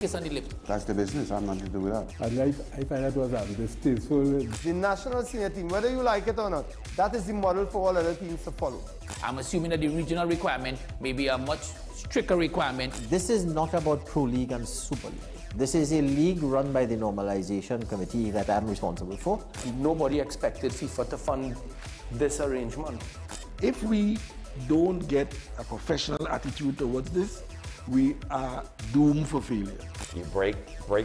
kiss on the lip. That's the business. I'm nothing to do with that. I find that was distasteful. The national senior team, whether you like it or not, that is the model for all other teams to follow. I'm assuming that the regional requirement may be a much stricter requirement. This is not about Pro League and Super League. This is a league run by the Normalization Committee that I'm responsible for. Nobody expected FIFA to fund this arrangement. If we don't get a professional attitude towards this, we are doomed for failure. You break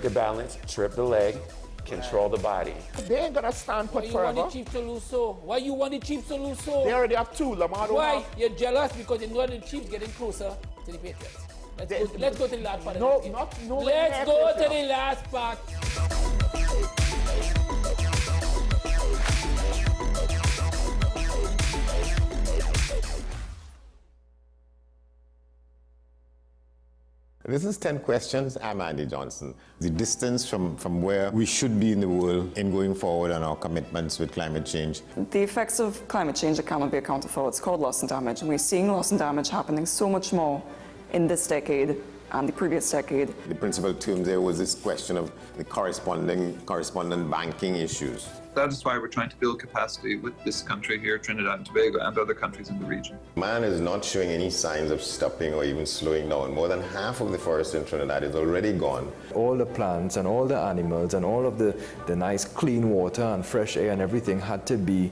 the balance, trip the leg, control the body. They ain't gonna stand put forever. Why you want the Chiefs to lose so? Why you want the Chiefs to lose so? They already have two. Lamar don't Why? have. You're jealous because you know the Chiefs getting closer to the Patriots. Let's go to the last part. No, of the game. no. Let's go to the last part. This is 10 questions. I'm Andy Johnson. The distance from where we should be in the world in going forward on our commitments with climate change. The effects of climate change that cannot be accounted for. It's called loss and damage. And we're seeing loss and damage happening so much more in this decade and the previous decade. The principal term there was this question of the correspondent banking issues. That is why we're trying to build capacity with this country here, Trinidad and Tobago, and other countries in the region. Man is not showing any signs of stopping or even slowing down. More than half of the forest in Trinidad is already gone. All the plants and all the animals and all of the nice clean water and fresh air and everything had to be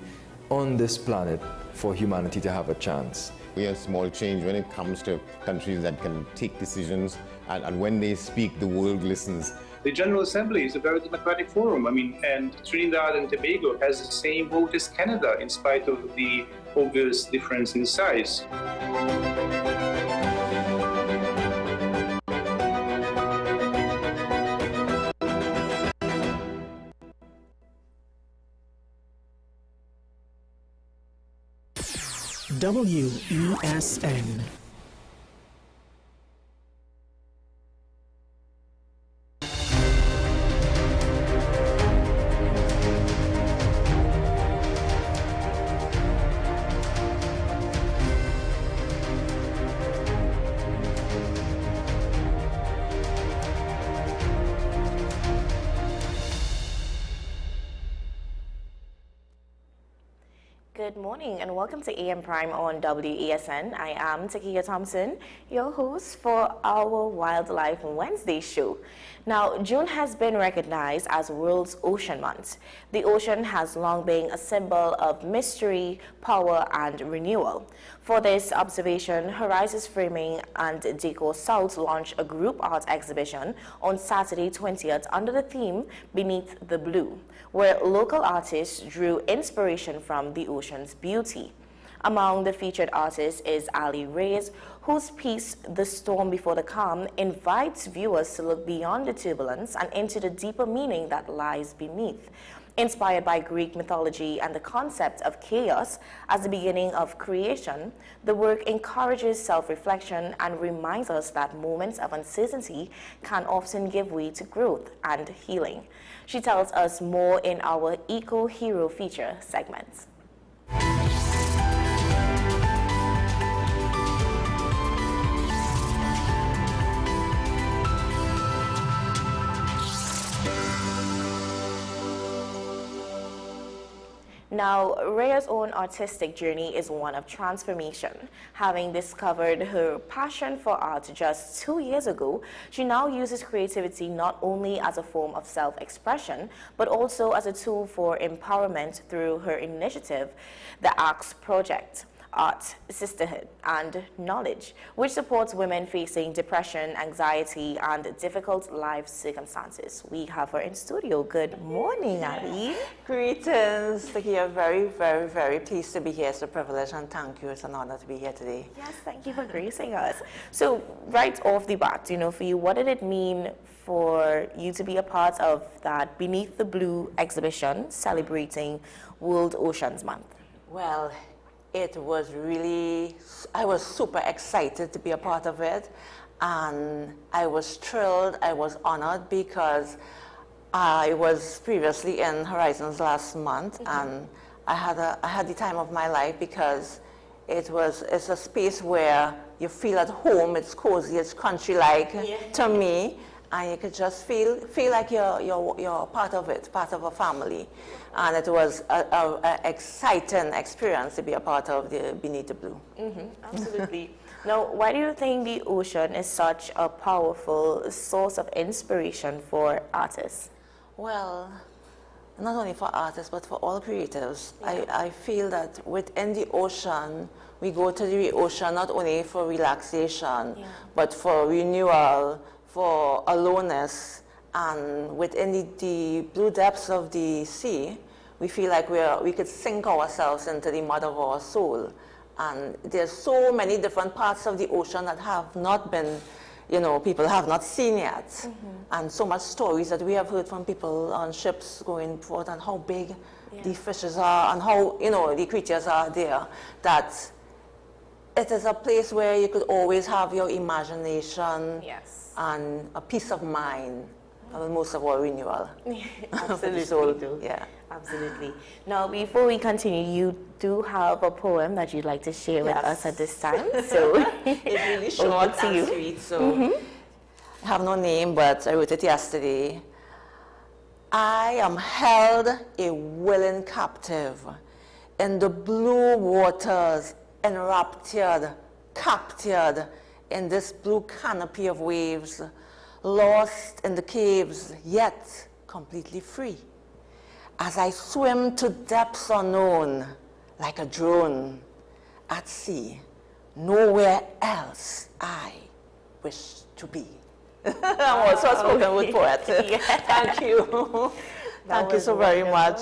on this planet for humanity to have a chance. We have small change when it comes to countries that can take decisions, and when they speak, the world listens. The General Assembly is a very democratic forum. And Trinidad and Tobago has the same vote as Canada, in spite of the obvious difference in size. WESN. Good morning and welcome to AM Prime on WESN. I am Takia Thompson, your host for our Wildlife Wednesday show. Now, June has been recognized as World's Ocean Month. The ocean has long been a symbol of mystery, power, and renewal. For this observation, Horizons Framing and Deco South launched a group art exhibition on Saturday 20th under the theme Beneath the Blue, where local artists drew inspiration from the ocean's beauty. Among the featured artists is Ali Reyes, whose piece, The Storm Before the Calm, invites viewers to look beyond the turbulence and into the deeper meaning that lies beneath. Inspired by Greek mythology and the concept of chaos as the beginning of creation, the work encourages self-reflection and reminds us that moments of uncertainty can often give way to growth and healing. She tells us more in our Eco Hero feature segments. Now, Rhea's own artistic journey is one of transformation. Having discovered her passion for art just 2 years ago, she now uses creativity not only as a form of self-expression, but also as a tool for empowerment through her initiative, the ACTS Project. Art, Sisterhood, and Knowledge, which supports women facing depression, anxiety, and difficult life circumstances. We have her in studio. Good morning, Ali. Greetings. Takia, very, very, very pleased to be here. It's a privilege and thank you. It's an honor to be here today. Yes, thank you for gracing us. So, right off the bat, for you, what did it mean for you to be a part of that Beneath the Blue exhibition celebrating World Oceans Month? Well, it was really, I was super excited to be a part of it, and I was thrilled, I was honored because I was previously in Horizons last month, and I had the time of my life because it's a space where you feel at home, it's cozy, it's country-like to me, and you could just feel like you're part of it, part of a family. And it was an exciting experience to be a part of the Beneath the Blue. Absolutely. Now, why do you think the ocean is such a powerful source of inspiration for artists? Well, not only for artists, but for all creatives. I feel that within the ocean, we go to the ocean not only for relaxation, but for renewal, for aloneness. And within the blue depths of the sea, we feel like we could sink ourselves into the mud of our soul. And there's so many different parts of the ocean that have not been, people have not seen yet. And so much stories that we have heard from people on ships going forth and how big the fishes are and how, the creatures are there, that it is a place where you could always have your imagination and a peace of mind. And most of all, renewal. Absolutely. Absolutely. Now, before we continue, you do have a poem that you'd like to share with us at this time. So it's really short and sweet. So I have no name, but I wrote it yesterday. I am held a willing captive in the blue waters, enraptured, captured in this blue canopy of waves, lost in the caves, yet completely free. As I swim to depths unknown, like a drone at sea, nowhere else I wish to be. I'm also a spoken word poet. Thank you. Thank you so very much.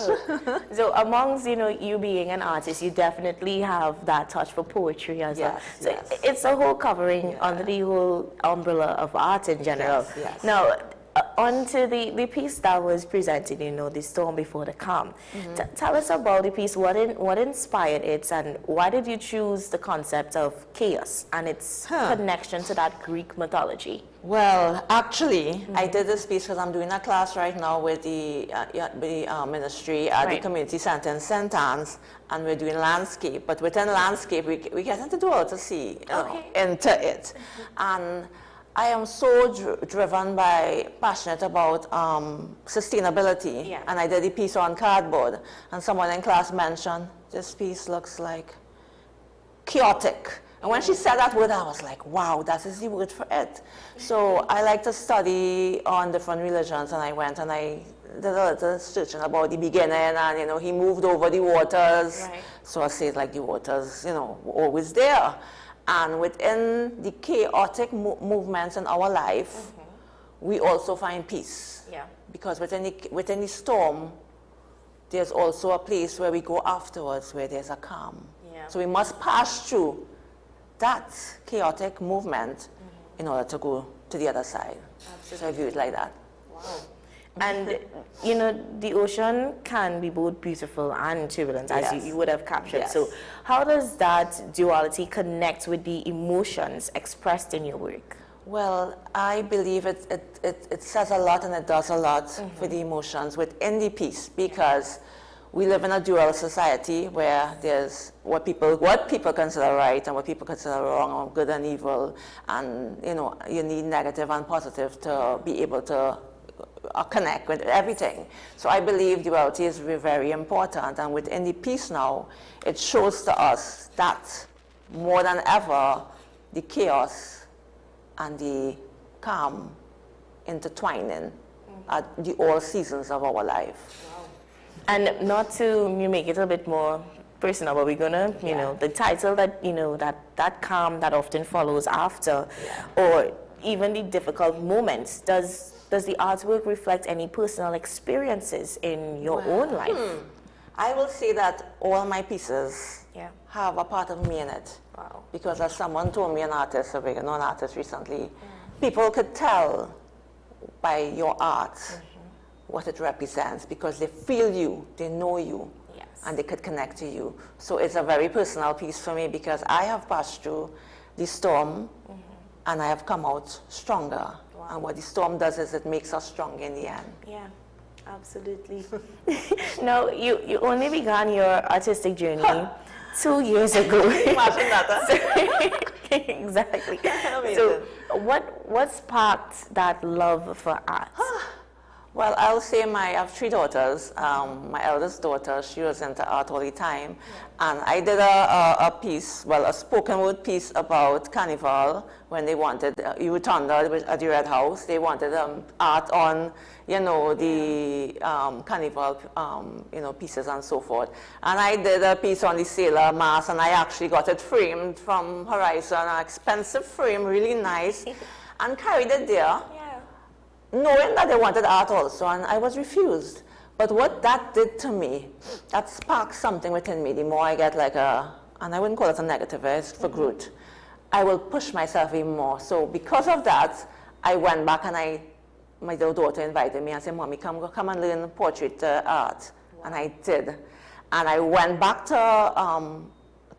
So amongst, you being an artist, you definitely have that touch for poetry as well. So it's a whole covering under the whole umbrella of art in general. Now, on to the piece that was presented, The Storm Before the Calm. Tell us about the piece, what inspired it, and why did you choose the concept of chaos and its connection to that Greek mythology? Well, actually, I did this piece because I'm doing a class right now with the ministry at the community center in St. Anne's, and we're doing landscape. But within landscape, we get into the water to see into it. And I am so passionate about sustainability, and I did a piece on cardboard, and someone in class mentioned, this piece looks like chaotic. And when she said that word, I was like, wow, that is the word for it. So I like to study on different religions, and I went and I did a little searching about the beginning, and he moved over the waters. So I say it like the waters, were always there. And within the chaotic movements in our life, we also find peace. Because within the storm, there's also a place where we go afterwards, where there's a calm. So we must pass through that chaotic movement in order to go to the other side. So I view it like that. Wow. And, the ocean can be both beautiful and turbulent, as you would have captured. So how does that duality connect with the emotions expressed in your work? Well, I believe it says a lot and it does a lot for the emotions within the piece, because we live in a dual society where there's what people consider right and what people consider wrong, or good and evil, and you need negative and positive to be able to connect with everything. So I believe duality is very important, and within the piece now, it shows to us that more than ever, the chaos and the calm intertwining at all seasons of our life. And not to make it a bit more personal, but we're gonna, the title that, that calm that often follows after, or even the difficult moments, does the artwork reflect any personal experiences in your own life? I will say that all my pieces have a part of me in it. Wow. Because as someone told me, an artist, a very known artist recently, people could tell by your art what it represents, because they feel you, they know you, and they could connect to you. So it's a very personal piece for me, because I have passed through the storm and I have come out stronger. And what the storm does is it makes us strong in the end. Yeah, absolutely. Now, you only began your artistic journey 2 years ago. Imagine that. Exactly. So what sparked that love for art? Well, I'll say I have 3 daughters. My eldest daughter, she was into art all the time. And I did a piece, well, a spoken word piece about Carnival when they wanted, Rotunda at the Red House, they wanted art on, the Carnival, pieces and so forth. And I did a piece on the sailor mask, and I actually got it framed from Horizon, an expensive frame, really nice, and carried it there. Knowing that they wanted art also, and I was refused. But what that did to me, that sparked something within me. The more I get like and I wouldn't call it a negative, it's for growth, I will push myself even more. So because of that, I went back and my little daughter invited me and said, Mommy, come and learn portrait art. Wow. And I did. And I went back to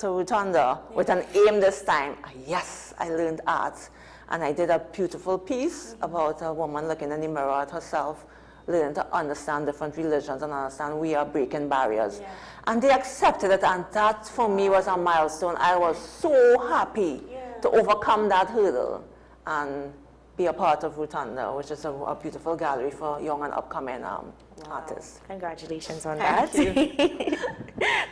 Rotunda with an aim this time. Yes, I learned art. And I did a beautiful piece about a woman looking in the mirror at herself, learning to understand different religions and understand we are breaking barriers. And they accepted it, and that for me was a milestone. I was so happy to overcome that hurdle and be a part of Rotunda, which is a beautiful gallery for young and upcoming artists. Congratulations on that.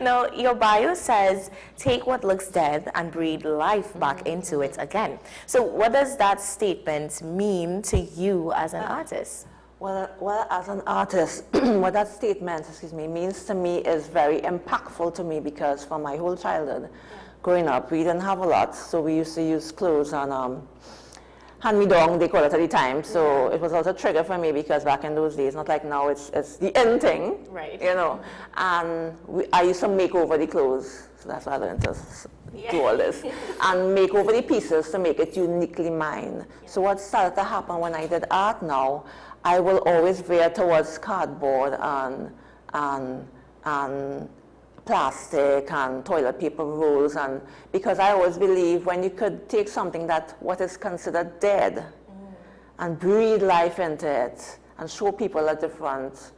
Now, your bio says, take what looks dead and breathe life back into it again. So what does that statement mean to you as an artist? Well, as an artist, what that statement, means to me is very impactful to me, because for my whole childhood, growing up, we didn't have a lot, so we used to use clothes and hand-me-down, they call it at the time. So it was also a trigger for me, because back in those days, not like now, it's the in thing, right? And I used to make over the clothes, so that's why I learned to do all this, and make over the pieces to make it uniquely mine. So what started to happen when I did art now, I will always veer towards cardboard and plastic and toilet paper rolls, and because I always believe when you could take something that what is considered dead and breathe life into it and show people a different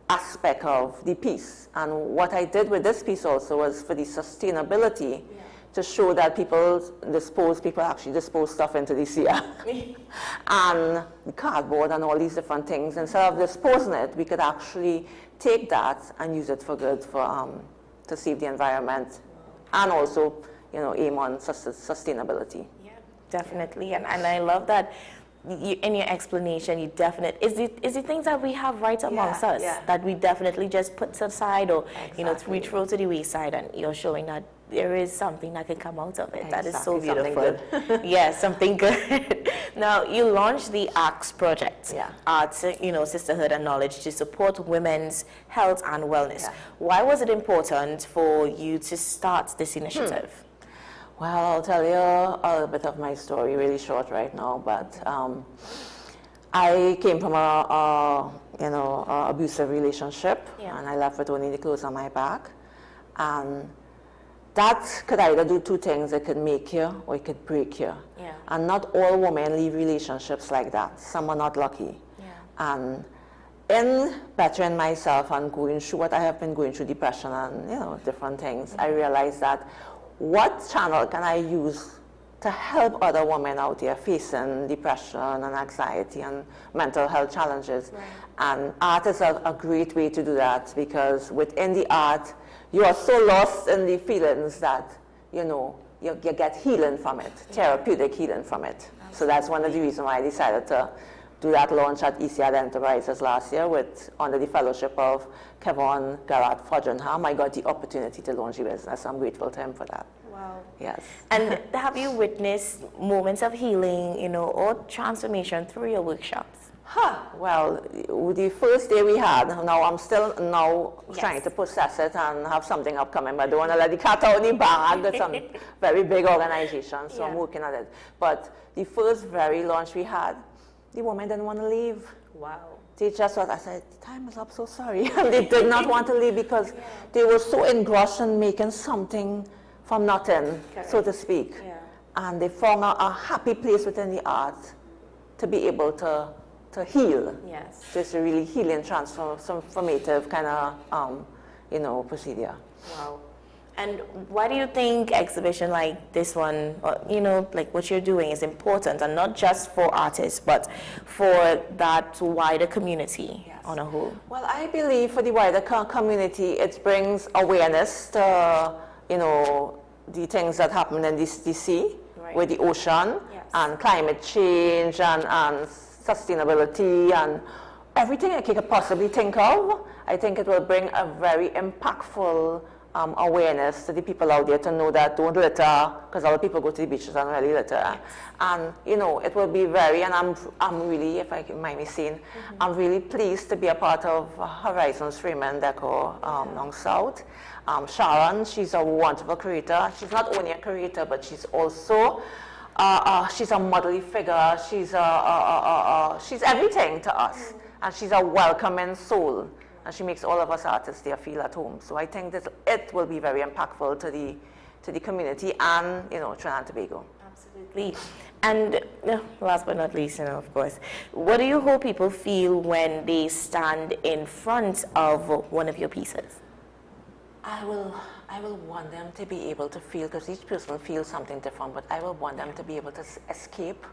aspect of the piece. And what I did with this piece also was for the sustainability, to show that people actually dispose stuff into the sea. And cardboard and all these different things, instead of disposing it, we could actually take that and use it for good, to save the environment, and also, aim on sustainability. Yeah, definitely. And I love that in your explanation, you definitely, is the things that we have right amongst us that we definitely just put aside, or, we throw to the wayside, and you're showing that there is something that can come out of it. Exactly. That is so beautiful. Yes, something good. Now, you launched the ACTS project, Arts, Sisterhood and Knowledge, to support women's health and wellness. Why was it important for you to start this initiative? Well, I'll tell you a little bit of my story, really short right now, but I came from a abusive relationship, and I left with only the clothes on my back. And that could either do 2 things. It could make you or it could break you. And not all women leave relationships like that. Some are not lucky. And in bettering myself and going through what I have been going through, depression and different things, I realized that what channel can I use to help other women out there facing depression and anxiety and mental health challenges. And art is a great way to do that, because within the art, you are so lost in the feelings that, you get healing from it, therapeutic healing from it. So that's one of the reasons why I decided to do that launch at ICNTT Enterprises last year under the fellowship of Kevin Garrett Fodgenham. I got the opportunity to launch the business. I'm grateful to him for that. Wow. Yes. And have you witnessed moments of healing, or transformation through your workshops? Well, the first day we had, now I'm still trying to process it and have something upcoming, but I don't want to let the cat out of the bag. It's a very big organization, so I'm working on it. But the first very launch we had, the women didn't want to leave. Wow. They just thought, I said, time is up, so sorry. And they did not want to leave because they were so engrossed in making something from nothing, so to speak. And they found a happy place within the art to be able to heal. Yes. So it's a really healing, transformative kind of, procedure. Wow. And why do you think exhibition like this one, or, you know, like what you're doing is important, and not just for artists, but for that wider community on a whole? Well, I believe for the wider community, it brings awareness to, you know, the things that happen in the sea, with the ocean, and climate change, and sustainability, and everything I could possibly think of. I think it will bring a very impactful awareness to the people out there to know that don't litter, because a lot of people go to the beaches and really litter. And, you know, it will be very, and I'm really, if I can mind me saying, I'm really pleased to be a part of Horizons Freeman Decor down south. Sharon, she's a wonderful creator. She's not only a creator, but she's also, she's a modelly figure. She's everything to us. And she's a welcoming soul. And she makes all of us artists there feel at home. So I think that it will be very impactful to the community and, you know, Trinidad and Tobago. Absolutely. And last but not least, you know, of course, what do you hope people feel when they stand in front of one of your pieces? I will want them to be able to feel, because each person feels something different, but I will want them to be able to escape.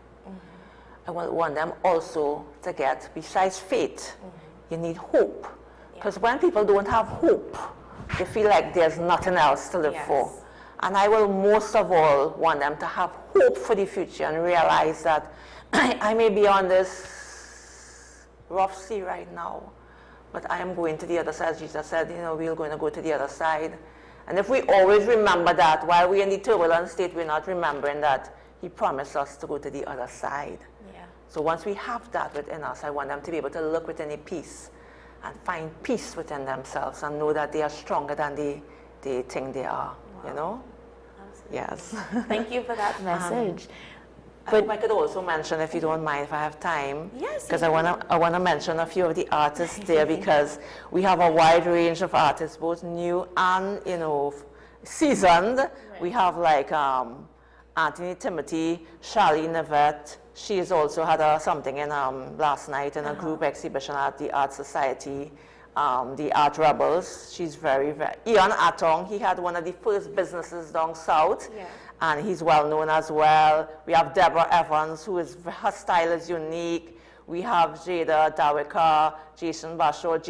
I will want them also to get, besides faith, you need hope. Because when people don't have hope, they feel like there's nothing else to live for. And I will most of all want them to have hope for the future and realize that I may be on this rough sea right now, but I am going to the other side. Jesus said, you know, we're going to go to the other side. And if we always remember that, while we're in the turbulent state, we're not remembering that he promised us to go to the other side. So once we have that within us, I want them to be able to look within a peace and find peace within themselves and know that they are stronger than they think they are, you know? Absolutely. Yes. Thank you for that message. But I could also mention, if you don't mind, if I have time, because I want to mention a few of the artists there, because we have a wide range of artists, both new and, you know, seasoned. We have like Anthony Timothy, Charlie Navette. She has also had something in last night in a group exhibition at the Art Society, the Art Rebels. She's very, very... Ian Atong, he had one of the first businesses down south, and he's well known as well. We have Deborah Evans, who is, her style is unique. We have Jada Dawika, Jason Basho,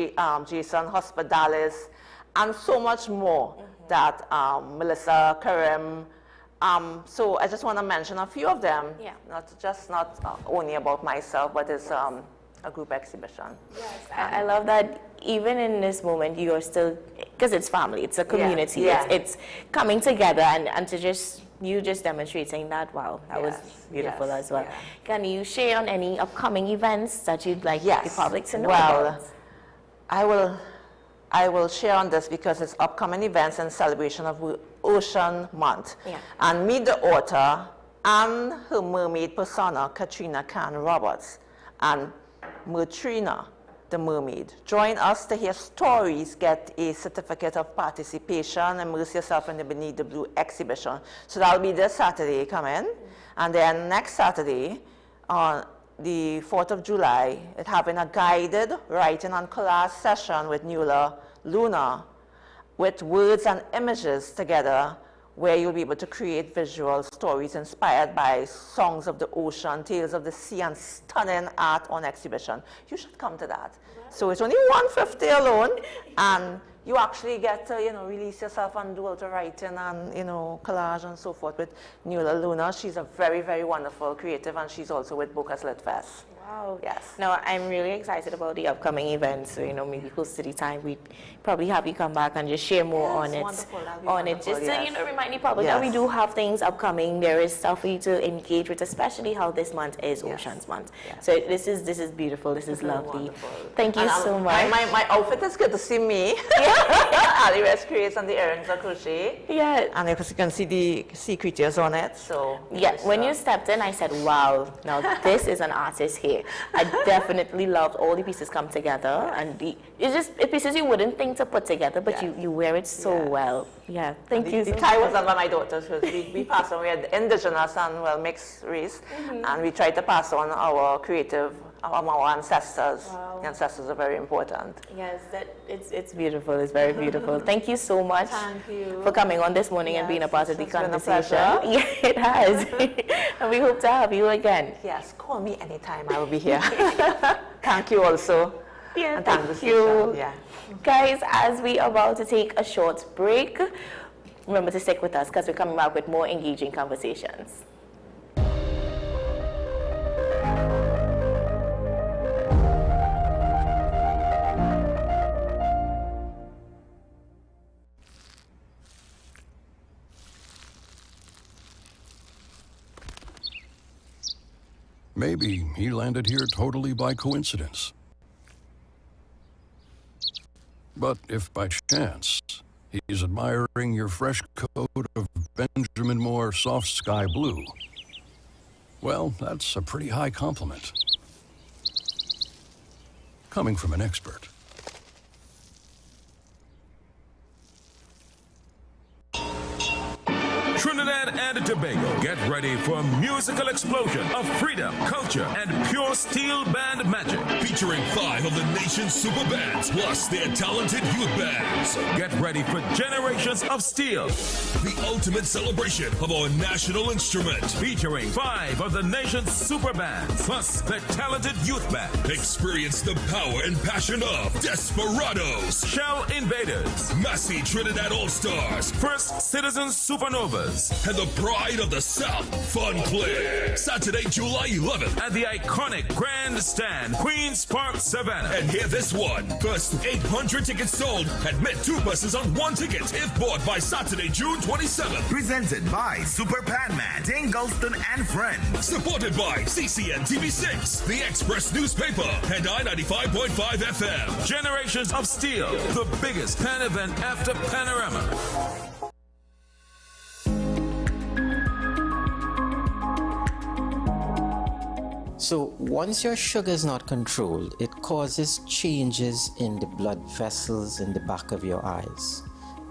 Jason Hospitalis, and so much more that Melissa Karim. So I just want to mention a few of them, not only about myself, but it's a group exhibition. Yes, I love that even in this moment you're still, because it's family, it's a community, it's coming together, and to you just demonstrating that, wow, that was beautiful as well. Can you share on any upcoming events that you'd like the public to know about? I will share on this because it's upcoming events in celebration of Ocean Month. And meet the author and her mermaid persona, Katrina Khan Roberts, and Mertrina, the mermaid. Join us to hear stories, get a certificate of participation, immerse yourself in the Beneath the Blue exhibition. So that'll be this Saturday, come in. And then next Saturday, on the 4th of July, it's having a guided writing and collage session with Nuala Luna, with words and images together, where you'll be able to create visual stories inspired by songs of the ocean, tales of the sea, and stunning art on exhibition. You should come to that. So it's only $150 alone, and you actually get to, you know, release yourself and do all the writing and, you know, collage and so forth with Nuala Luna. She's a very, very wonderful creative, and she's also with Bocas Lit Fest. Wow. Yes. No, I'm really excited about the upcoming events. So, you know, maybe close to the time, we'd probably have you come back and just share more on it. Just to, you know, remind the public that we do have things upcoming. There is stuff for you to engage with, especially how this month is Oceans Month. So this is beautiful. This is lovely. Wonderful. Thank you so much. My outfit is good to see me. Ali West creates and the earrings are crochet. And you can see the sea creatures on it. So when you stepped in, I said, wow, now this is an artist here. I definitely loved all the pieces come together, and it's pieces you wouldn't think to put together, but you wear it so well. Yeah, thank you. The tie was done by my daughters. We pass on, we had indigenous and, well, mixed race, and we try to pass on our creative, our ancestors. Wow. The ancestors are very important. Yes, it's beautiful. It's very beautiful. Thank you so much for coming on this morning and being a part of the conversation. Yeah, it has. And we hope to have you again. Yes, call me anytime. I will be here. Thank you also. Yeah, and thank you. Yeah. Guys, as we are about to take a short break, remember to stick with us because we're coming back with more engaging conversations. Maybe he landed here totally by coincidence. But if by chance he's admiring your fresh coat of Benjamin Moore soft sky blue, well, that's a pretty high compliment. Coming from an expert. Trinidad and Tobago, get ready for a musical explosion of freedom, culture, and pure steel band magic. Featuring 5 of the nation's super bands, plus their talented youth bands. Get ready for Generations of Steel, the ultimate celebration of our national instrument. Featuring 5 of the nation's super bands, plus their talented youth band. Experience the power and passion of Desperados, Shell Invaders, Massey Trinidad All-Stars, First Citizens Supernovas, and the pride of the South, Fun Play. Saturday, July 11th. At the iconic Grandstand, Queen's Park, Savannah. And hear this one. First 800 tickets sold. Admit 2 buses on 1 ticket if bought by Saturday, June 27th. Presented by Super Panman, Dane Galston and Friends. Supported by CCNTV 6, The Express Newspaper, and I-95.5 FM. Generations of Steel, the biggest pan event after Panorama. So once your sugar is not controlled, it causes changes in the blood vessels in the back of your eyes.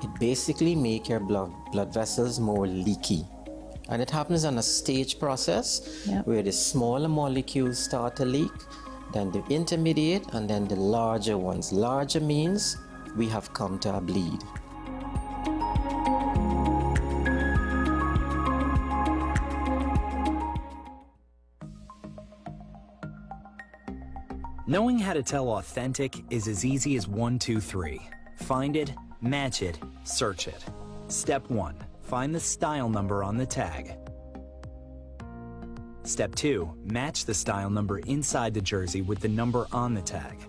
It basically makes your blood vessels more leaky. And it happens on a stage process where the smaller molecules start to leak, then the intermediate, and then the larger ones. Larger means we have come to a bleed. Knowing how to tell authentic is as easy as 1, 2, 3. Find it, match it, search it. Step 1. Find the style number on the tag. Step 2. Match the style number inside the jersey with the number on the tag.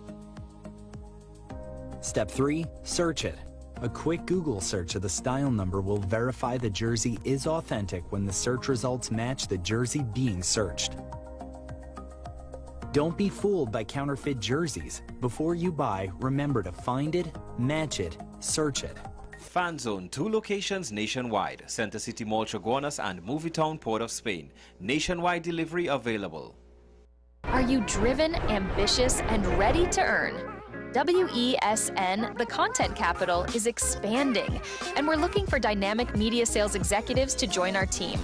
Step 3. Search it. A quick Google search of the style number will verify the jersey is authentic when the search results match the jersey being searched. Don't be fooled by counterfeit jerseys. Before you buy, remember to find it, match it, search it. Fan Zone, 2 locations nationwide. Center City Mall, Chaguanas and Movietown, Port of Spain. Nationwide delivery available. Are you driven, ambitious, and ready to earn? WESN, the content capital, is expanding, and we're looking for dynamic media sales executives to join our team.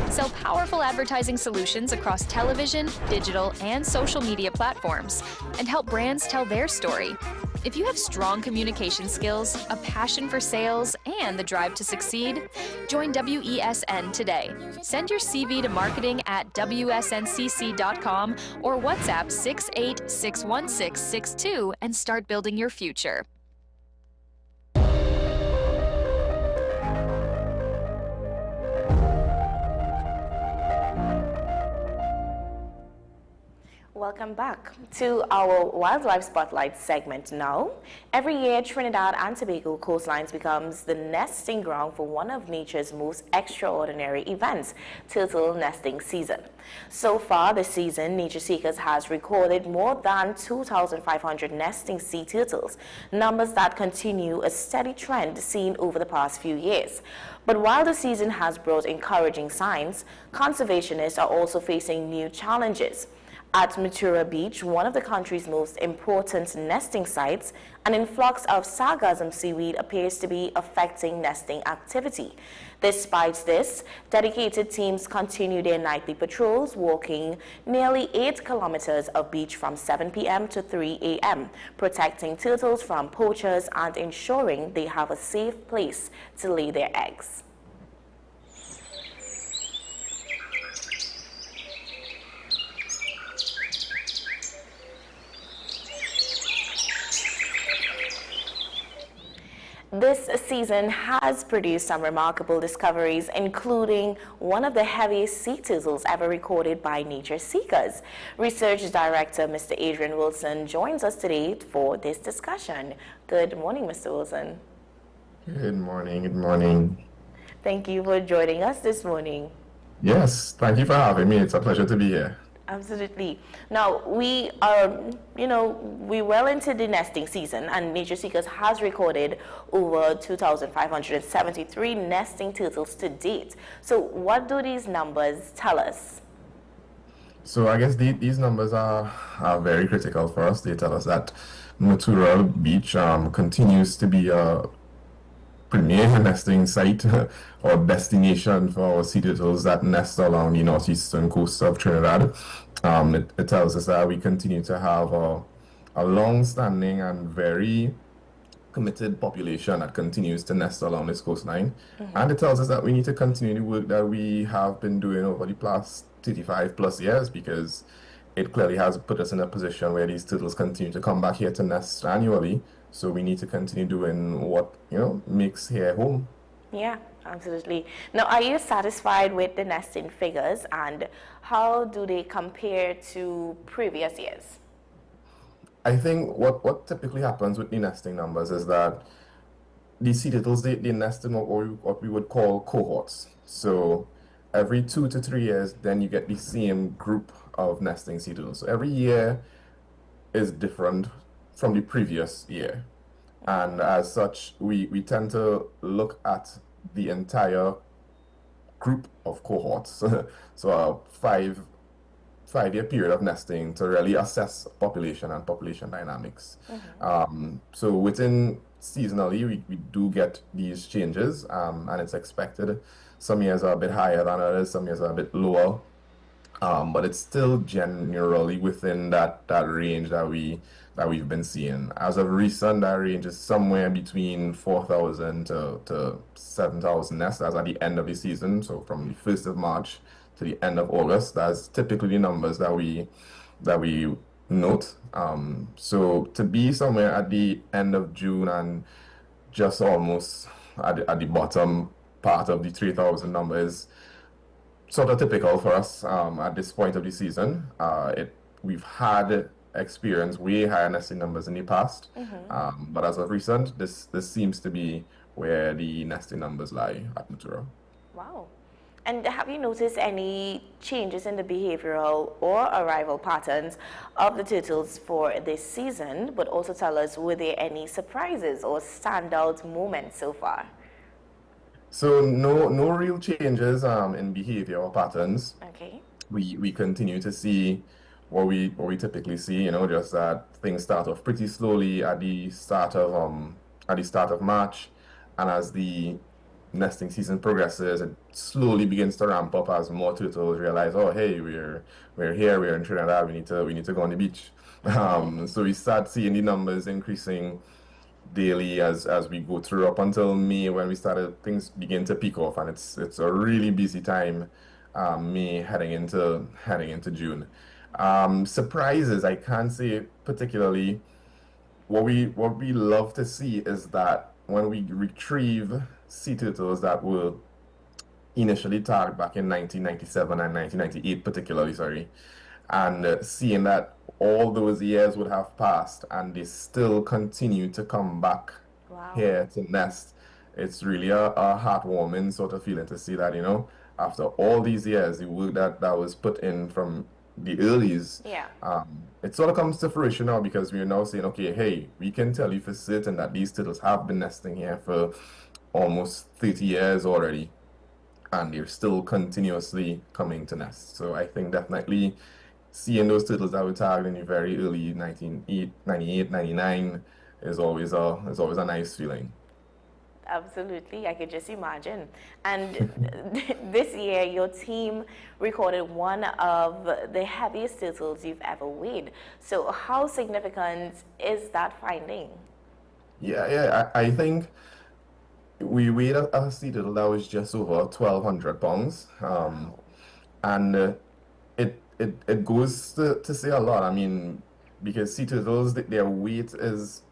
Sell powerful advertising solutions across television, digital, and social media platforms, and help brands tell their story. If you have strong communication skills, a passion for sales, and the drive to succeed, join WESN today. Send your CV to marketing@wsncc.com or WhatsApp 6861662 and start building your future. Welcome back to our Wildlife Spotlight segment now. Every year, Trinidad and Tobago coastlines becomes the nesting ground for one of nature's most extraordinary events, turtle nesting season. So far this season, Nature Seekers has recorded more than 2,500 nesting sea turtles, numbers that continue a steady trend seen over the past few years. But while the season has brought encouraging signs, conservationists are also facing new challenges. At Matura Beach, one of the country's most important nesting sites, an influx of sargassum seaweed appears to be affecting nesting activity. Despite this, dedicated teams continue their nightly patrols, walking nearly 8 kilometers of beach from 7 p.m. to 3 a.m., protecting turtles from poachers and ensuring they have a safe place to lay their eggs. This season has produced some remarkable discoveries, including one of the heaviest sea turtles ever recorded by nature seekers. Research Director Mr. Adrian Wilson joins us today for this discussion. Good morning, Mr. Wilson. Good morning, good morning. Thank you for joining us this morning. Yes, thank you for having me. It's a pleasure to be here. Absolutely. Now, we are, we well into the nesting season, and Nature Seekers has recorded over 2,573 nesting turtles to date. So what do these numbers tell us? So I guess these numbers are very critical for us. They tell us that Matura Beach continues to be a premier nesting site or destination for sea turtles that nest along the northeastern coast of Trinidad. It tells us that we continue to have a long-standing and very committed population that continues to nest along this coastline. And it tells us that we need to continue the work that we have been doing over the past 35 plus years, because it clearly has put us in a position where these turtles continue to come back here to nest annually. So we need to continue doing what, makes here home. Yeah, absolutely. Now, are you satisfied with the nesting figures, and how do they compare to previous years? I think what typically happens with the nesting numbers is that these sea turtles, they nest in what we would call cohorts. So every 2 to 3 years, then you get the same group of nesting sea turtles. So every year is different from the previous year. And as such, we tend to look at the entire group of cohorts. So a five-year period of nesting to really assess population and population dynamics. So within seasonally, we do get these changes, and it's expected. Some years are a bit higher than others, some years are a bit lower. But it's still generally within that range that we've been seeing. As of recent, that range is somewhere between 4,000 to 7,000 nests as at the end of the season. So from the 1st of March to the end of August, that's typically the numbers that we note. So to be somewhere at the end of June and just almost at the bottom part of the 3,000 number is sort of typical for us at this point of the season. We've had experienced way higher nesting numbers in the past, but as of recent, this seems to be where the nesting numbers lie at Matura. Wow. And have you noticed any changes in the behavioral or arrival patterns of the turtles for this season? But also tell us, were there any surprises or standout moments so far? So no real changes in behavior or patterns. Okay. We continue to see what we typically see, just that things start off pretty slowly at the start of March, and as the nesting season progresses, it slowly begins to ramp up as more turtles realize, oh hey, we're here, we're in Trinidad, we need to go on the beach. So we start seeing the numbers increasing daily as we go through up until May, when we started, things begin to peak off, and it's a really busy time, May heading into June. Surprises, I can't say particularly. What we love to see is that when we retrieve sea turtles that were initially tagged back in 1997 and 1998 particularly, and seeing that all those years would have passed and they still continue to come back here to nest, it's really a heartwarming sort of feeling to see that, after all these years, the work that was put in from the earlies, it sort of comes to fruition now, because we're now saying, okay, hey, we can tell you for certain that these turtles have been nesting here for almost 30 years already, and they're still continuously coming to nest. So I think definitely seeing those turtles that were tagged in the very early 1998, 99 is always a nice feeling. Absolutely, I could just imagine. And this year, your team recorded one of the heaviest turtles you've ever weighed. So how significant is that finding? Yeah, I think we weighed a sea turtle that was just over 1,200 pounds. And it goes to say a lot. I mean, because sea turtles, their weight is,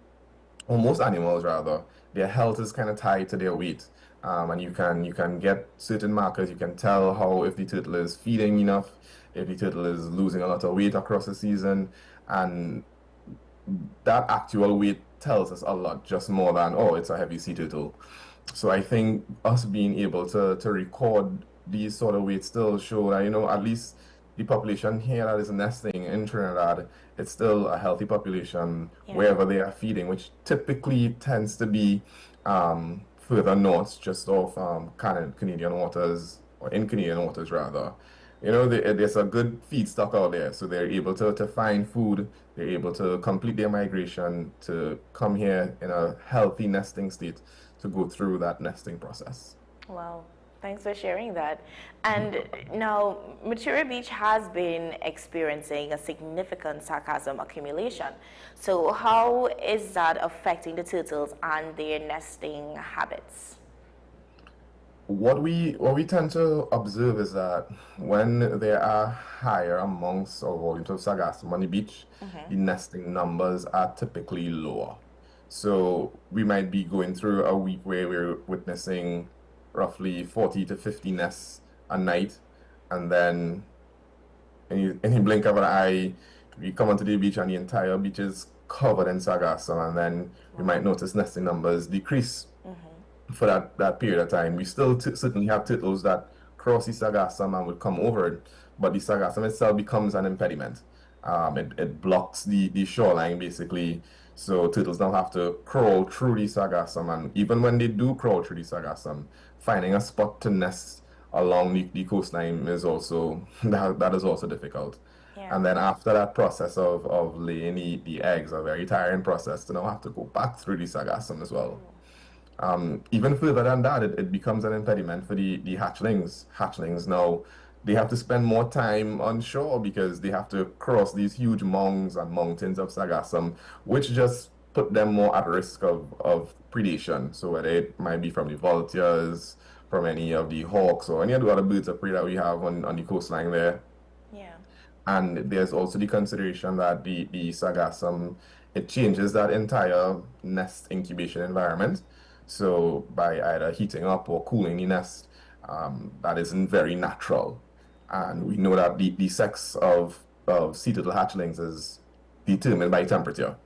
or most animals rather, their health is kind of tied to their weight. And you can get certain markers. You can tell how if the turtle is feeding enough, if the turtle is losing a lot of weight across the season, and that actual weight tells us a lot, just more than, oh, it's a heavy sea turtle. So I think us being able to record these sort of weights still show that, at least the population here that is nesting in Trinidad, it's still a healthy population wherever they are feeding, which typically tends to be further north, just off Canadian waters, or in Canadian waters rather. There's a good feed stock out there, so they're able to find food, they're able to complete their migration, to come here in a healthy nesting state, to go through that nesting process. Wow. Thanks for sharing that. And now, Matura Beach has been experiencing a significant sargassum accumulation. So how is that affecting the turtles and their nesting habits? What we tend to observe is that when there are higher amounts of volumes of sargassum on the beach, the nesting numbers are typically lower. So we might be going through a week where we're witnessing roughly 40 to 50 nests a night, and then in the blink of an eye, we come onto the beach and the entire beach is covered in sargassum, and then we might notice nesting numbers decrease for that period of time. We still certainly have turtles that cross the sargassum and would come over it, but the sargassum itself becomes an impediment. It blocks the shoreline basically, so turtles don't have to crawl through the sargassum, and even when they do crawl through the sargassum, finding a spot to nest along the coastline is also that is also difficult. And then after that process of laying the eggs, a very tiring process to now have to go back through the sargassum as well. Even further than that, it becomes an impediment for the hatchlings. Hatchlings now, they have to spend more time on shore because they have to cross these huge mounds and mountains of sargassum, which just put them more at risk of predation. So whether it might be from the vultures, from any of the hawks, or any of the other birds of prey that we have on the coastline there. And there's also the consideration that the sargassum, it changes that entire nest incubation environment. So by either heating up or cooling the nest, that isn't very natural. And we know that the sex of sea turtle hatchlings is determined by temperature.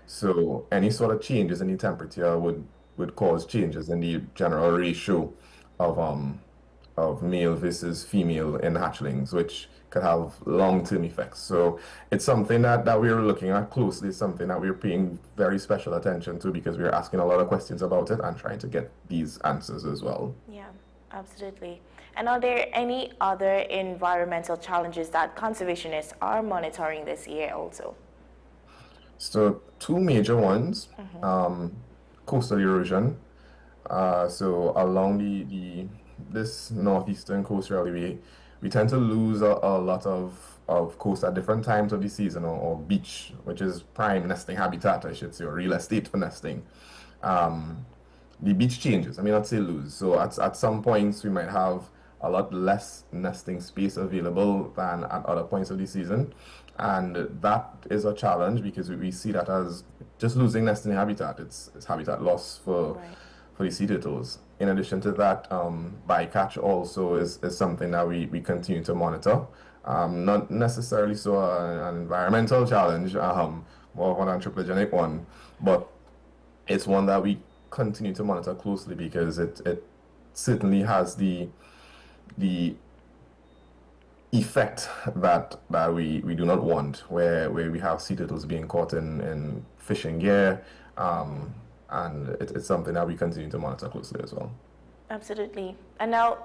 So any sort of changes in the temperature would cause changes in the general ratio of male versus female in hatchlings, which could have long-term effects. So it's something that we're looking at closely, something that we're paying very special attention to, because we're asking a lot of questions about it and trying to get these answers as well. Yeah, absolutely. And are there any other environmental challenges that conservationists are monitoring this year also? So two major ones, coastal erosion. So along this northeastern coast, really, we tend to lose a lot of coast at different times of the season, or beach, which is prime nesting habitat, I should say, or real estate for nesting. The beach changes. I mean, I'd say lose. So at some points, we might have a lot less nesting space available than at other points of the season. And that is a challenge because we see that as just losing nesting habitat. It's habitat loss for the sea turtles. In addition to that, bycatch also is something that we continue to monitor. Not necessarily so an environmental challenge, more of an anthropogenic one, but it's one that we continue to monitor closely because it certainly has the effect that we do not want, where we have sea turtles being caught in fishing gear, and it's something that we continue to monitor closely as well. Absolutely. And now,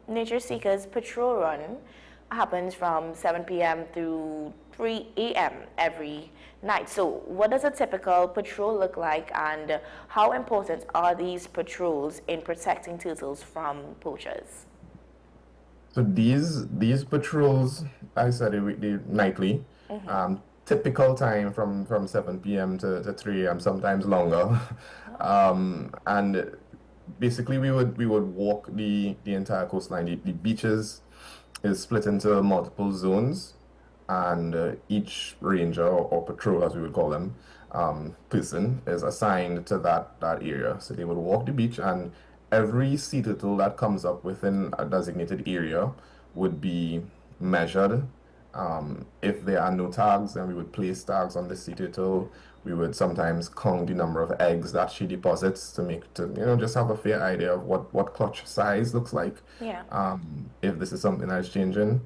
Nature Seekers Patrol Run happens from 7 p.m. through 3 a.m. every night. So what does a typical patrol look like, and how important are these patrols in protecting turtles from poachers? So these patrols, I said they nightly. Typical time from 7 p.m. to 3 a.m., sometimes longer. And basically we would walk the entire coastline. The beaches is split into multiple zones, and each ranger or patrol, as we would call them, person is assigned to that area. So they would walk the beach, and every sea turtle that comes up within a designated area would be measured. If there are no tags, then we would place tags on the sea turtle. We would sometimes count the number of eggs that she deposits to just have a fair idea of what clutch size looks like. Yeah. If this is something that's changing,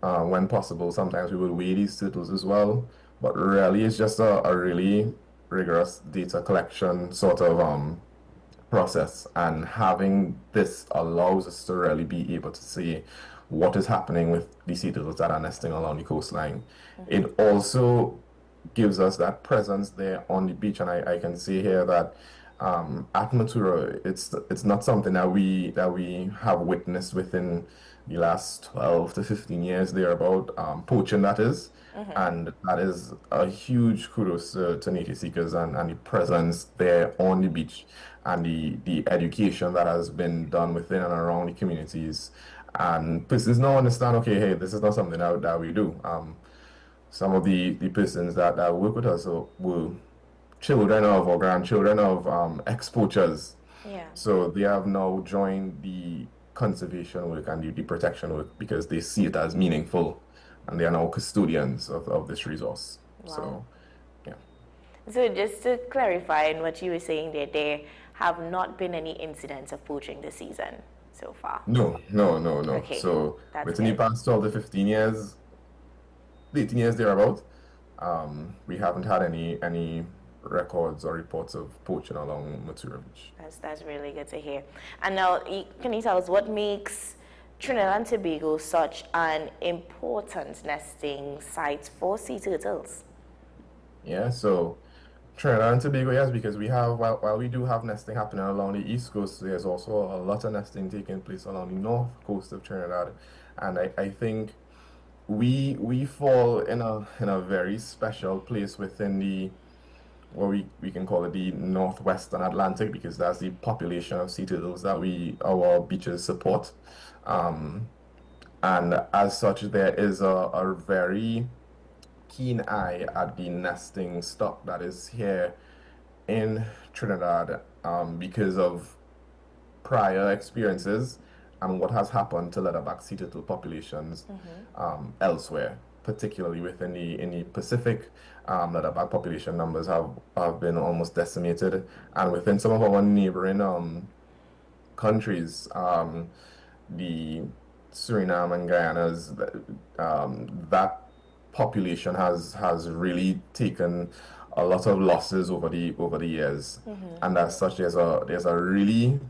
when possible, sometimes we would weigh these turtles as well. But really, it's just a really rigorous data collection sort of process, and having this allows us to really be able to see what is happening with the sea turtles that are nesting along the coastline. It also gives us that presence there on the beach, and I can see here that at Matura, it's not something that we have witnessed within the last 12 to 15 years thereabout, poaching that is. And that is a huge kudos to nature seekers and the presence there on the beach, and the education that has been done within and around the communities. And persons now understand, okay, hey, this is not something that we do. Some of the persons that work with us were children of or grandchildren of ex-poachers. Yeah. So they have now joined the conservation work and the protection work because they see it as meaningful, and they are now custodians of this resource. Wow. So, yeah. So just to clarify in what you were saying there have not been any incidents of poaching this season so far? No. Okay, So that's within the good. past 12 to 15 years, 18 years thereabout, we haven't had any records or reports of poaching along Matura Beach. That's really good to hear. And now, can you tell us what makes Trinidad and Tobago such an important nesting site for sea turtles? Yeah, so Trinidad and Tobago, yes, because we have, while we do have nesting happening along the east coast, there's also a lot of nesting taking place along the north coast of Trinidad. And I think we fall in a very special place within the, what we can call it, the northwestern Atlantic, because that's the population of sea turtles that our beaches support. And as such, there is a very keen eye at the nesting stock that is here in Trinidad, because of prior experiences and what has happened to leatherback sea turtle populations elsewhere, particularly within in the Pacific. Leatherback population numbers have been almost decimated, and within some of our neighboring countries, the Suriname and Guyanas, that population has really taken a lot of losses over the years, and as such, there's a really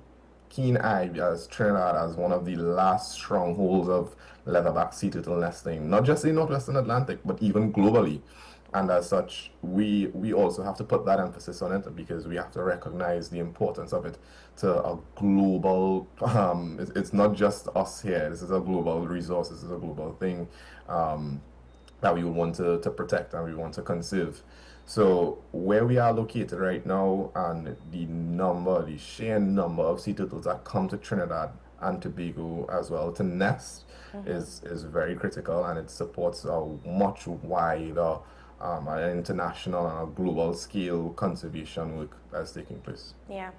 keen eye as Trinidad as one of the last strongholds of leatherback sea turtle nesting, not just in northwestern Atlantic, but even globally. And as such, we also have to put that emphasis on it, because we have to recognize the importance of it to a global, it's not just us here, this is a global resource, this is a global thing that we want to protect and we want to conserve. So where we are located right now, and the sheer number of sea turtles that come to Trinidad and Tobago as well to nest is very critical, and it supports a much wider an international and a global scale conservation work that's taking place. Yeah.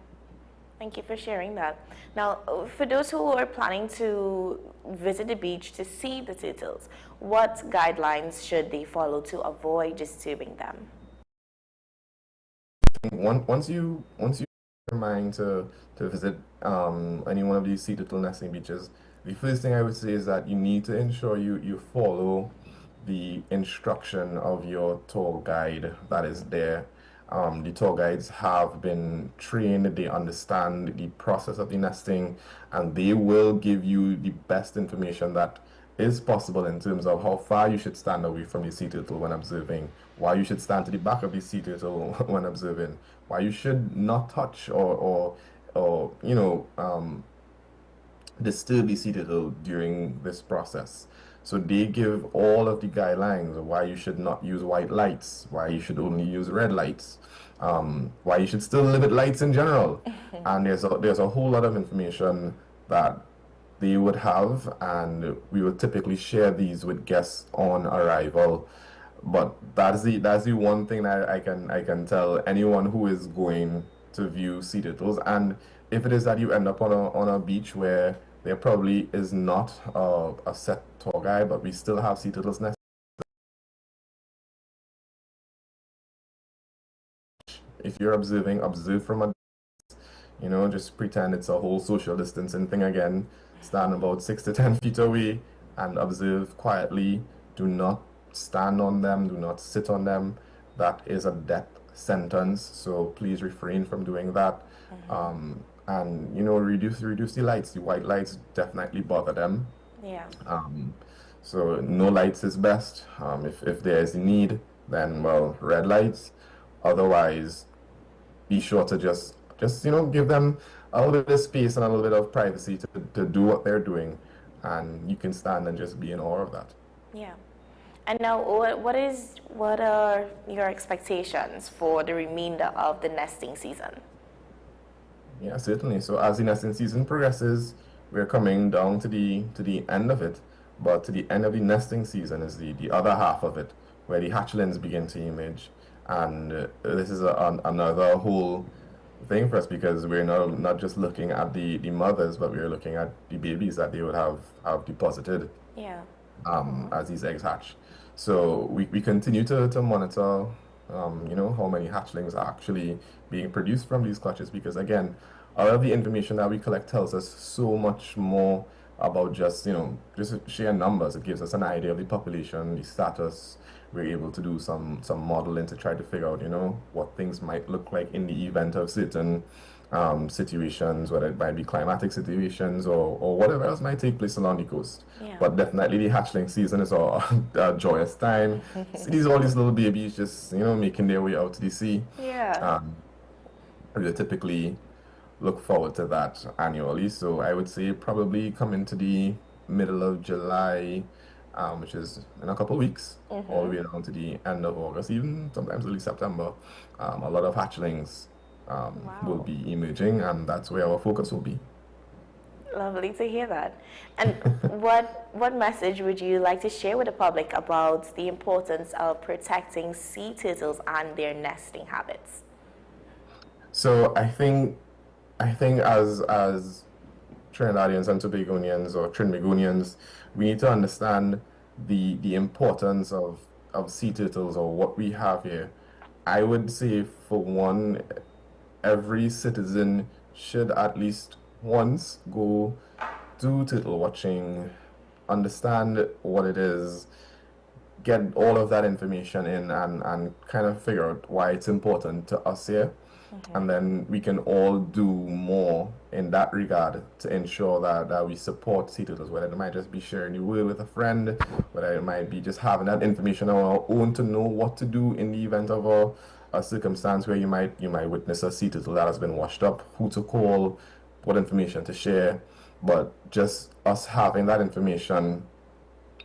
Thank you for sharing that. Now, for those who are planning to visit the beach to see the turtles, what guidelines should they follow to avoid disturbing them? Once you mind to visit any one of these sea turtle nesting beaches, the first thing I would say is that you need to ensure you follow the instruction of your tour guide that is there. The tour guides have been trained, they understand the process of the nesting, and they will give you the best information that is possible in terms of how far you should stand away from the sea turtle when observing, why you should stand to the back of the sea turtle when observing, why you should not touch or disturb the sea turtle during this process. So they give all of the guidelines of why you should not use white lights, why you should only use red lights, why you should still limit lights in general. And there's a whole lot of information that they would have, and we would typically share these with guests on arrival. But that's the one thing that I can tell anyone who is going to view sea turtles. And if it is that you end up on a beach where there probably is not a set tour guide, but we still have sea turtles nesting. If you're observing, observe from a just pretend it's a whole social distancing thing again. Stand about 6 to 10 feet away and observe quietly. Do not stand on them. Do not sit on them. That is a death sentence. So please refrain from doing that. And reduce the lights. The white lights definitely bother them. Yeah. So no lights is best. If there is a need, then red lights. Otherwise, be sure to just give them a little bit of space and a little bit of privacy to do what they're doing, and you can stand and just be in awe of that. Yeah. And now, what are your expectations for the remainder of the nesting season? Yeah, certainly. So as the nesting season progresses, we're coming down to the end of it. But to the end of the nesting season is the other half of it, where the hatchlings begin to emerge. And this is another whole thing for us, because we're not just looking at the mothers, but we're looking at the babies that they would have deposited as these eggs hatch. So we continue to monitor how many hatchlings are actually being produced from these clutches, because again, all of the information that we collect tells us so much more about just sheer numbers. It gives us an idea of the population, the status. We're able to do some modeling to try to figure out what things might look like in the event of certain situations, whether it might be climatic situations or whatever else might take place along the coast. Yeah. But definitely the hatchling season is a joyous time. See all these little babies just making their way out to the sea. Yeah. We typically look forward to that annually. So I would say probably come into the middle of July, which is in a couple of weeks, all the way down to the end of August, even sometimes early September. A lot of hatchlings will be emerging, and that's where our focus will be. Lovely to hear that. And what message would you like to share with the public about the importance of protecting sea turtles and their nesting habits? So I think as Trinidadians and Tobagonians or Trinbagonians, we need to understand the importance of sea turtles, or what we have here. I would say, for one, every citizen should at least once go do turtle watching, understand what it is, get all of that information in, and kind of figure out why it's important to us here. And then we can all do more in that regard to ensure that we support sea turtles, whether it might just be sharing the word with a friend, whether it might be just having that information on our own to know what to do in the event of a circumstance where you might witness a sea turtle that has been washed up, who to call, what information to share. But just us having that information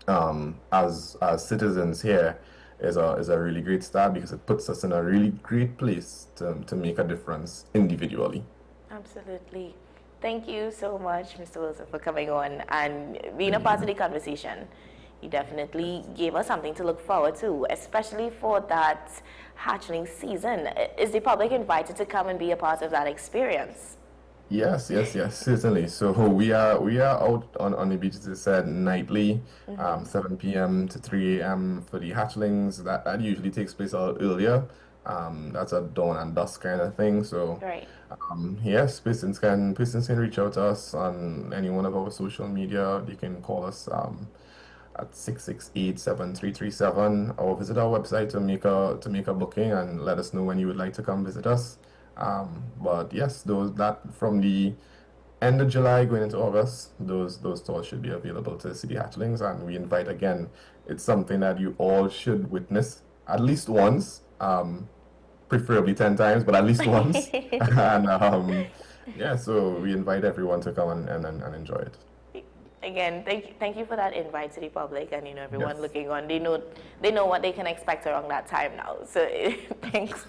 as citizens here is a really great start, because it puts us in a really great place to make a difference individually. Absolutely. Thank you so much, Mr. Wilson, for coming on and being a part of the conversation. You definitely gave us something to look forward to, especially for that hatchling season. Is the public invited to come and be a part of that experience? Yes, certainly. So we are out on the beach, as I said, nightly, 7 p.m. to 3 a.m. for the hatchlings. That usually takes place a little earlier. That's a dawn and dusk kind of thing. So yes, persons can reach out to us on any one of our social media. They can call us at 668-7337, or visit our website to make a booking and let us know when you would like to come visit us. But yes, that from the end of July going into August, those stalls should be available to city hatchlings, and we invite again. It's something that you all should witness at least once, preferably 10 times, but at least once. And yeah, so we invite everyone to come and enjoy it. Again, thank you for that invite to the public, and everyone looking on. They know what they can expect around that time now. So thanks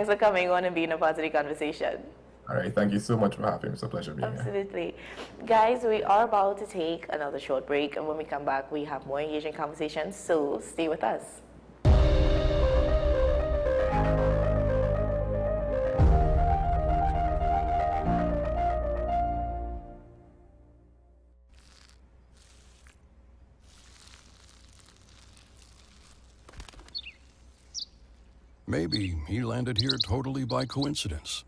for coming on and being a part of the conversation. All right, thank you so much for having me. It's a pleasure being here. Absolutely. Guys, we are about to take another short break, and when we come back, we have more engaging conversations, so stay with us. Maybe he landed here totally by coincidence.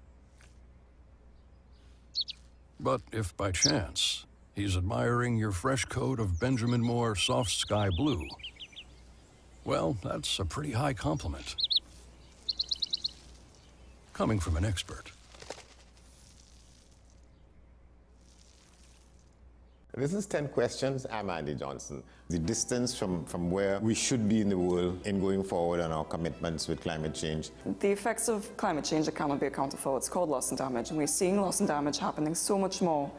But if by chance he's admiring your fresh coat of Benjamin Moore soft sky blue, well, that's a pretty high compliment. Coming from an expert. This is 10 Questions. I'm Andy Johnson. The distance from where we should be in the world in going forward on our commitments with climate change. The effects of climate change that cannot be accounted for, it's called loss and damage. And we're seeing loss and damage happening so much more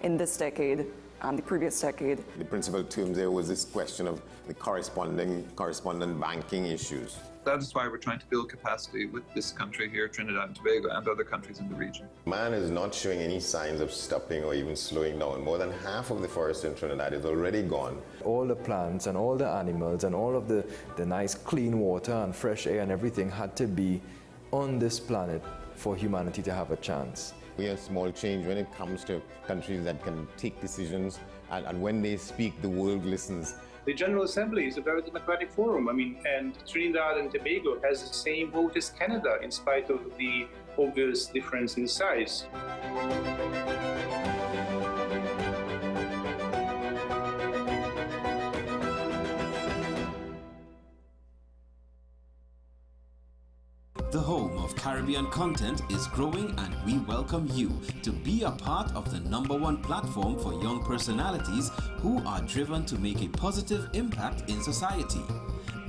in this decade and the previous decade. The principal term there was this question of the correspondent banking issues. That is why we're trying to build capacity with this country here, Trinidad and Tobago, and other countries in the region. Man is not showing any signs of stopping or even slowing down. More than half of the forest in Trinidad is already gone. All the plants and all the animals and all of the nice clean water and fresh air and everything had to be on this planet for humanity to have a chance. We have small change when it comes to countries that can take decisions, and when they speak, the world listens. The General Assembly is a very democratic forum. And Trinidad and Tobago has the same vote as Canada, in spite of the obvious difference in size. The home of Caribbean content is growing, and we welcome you to be a part of the #1 platform for young personalities who are driven to make a positive impact in society.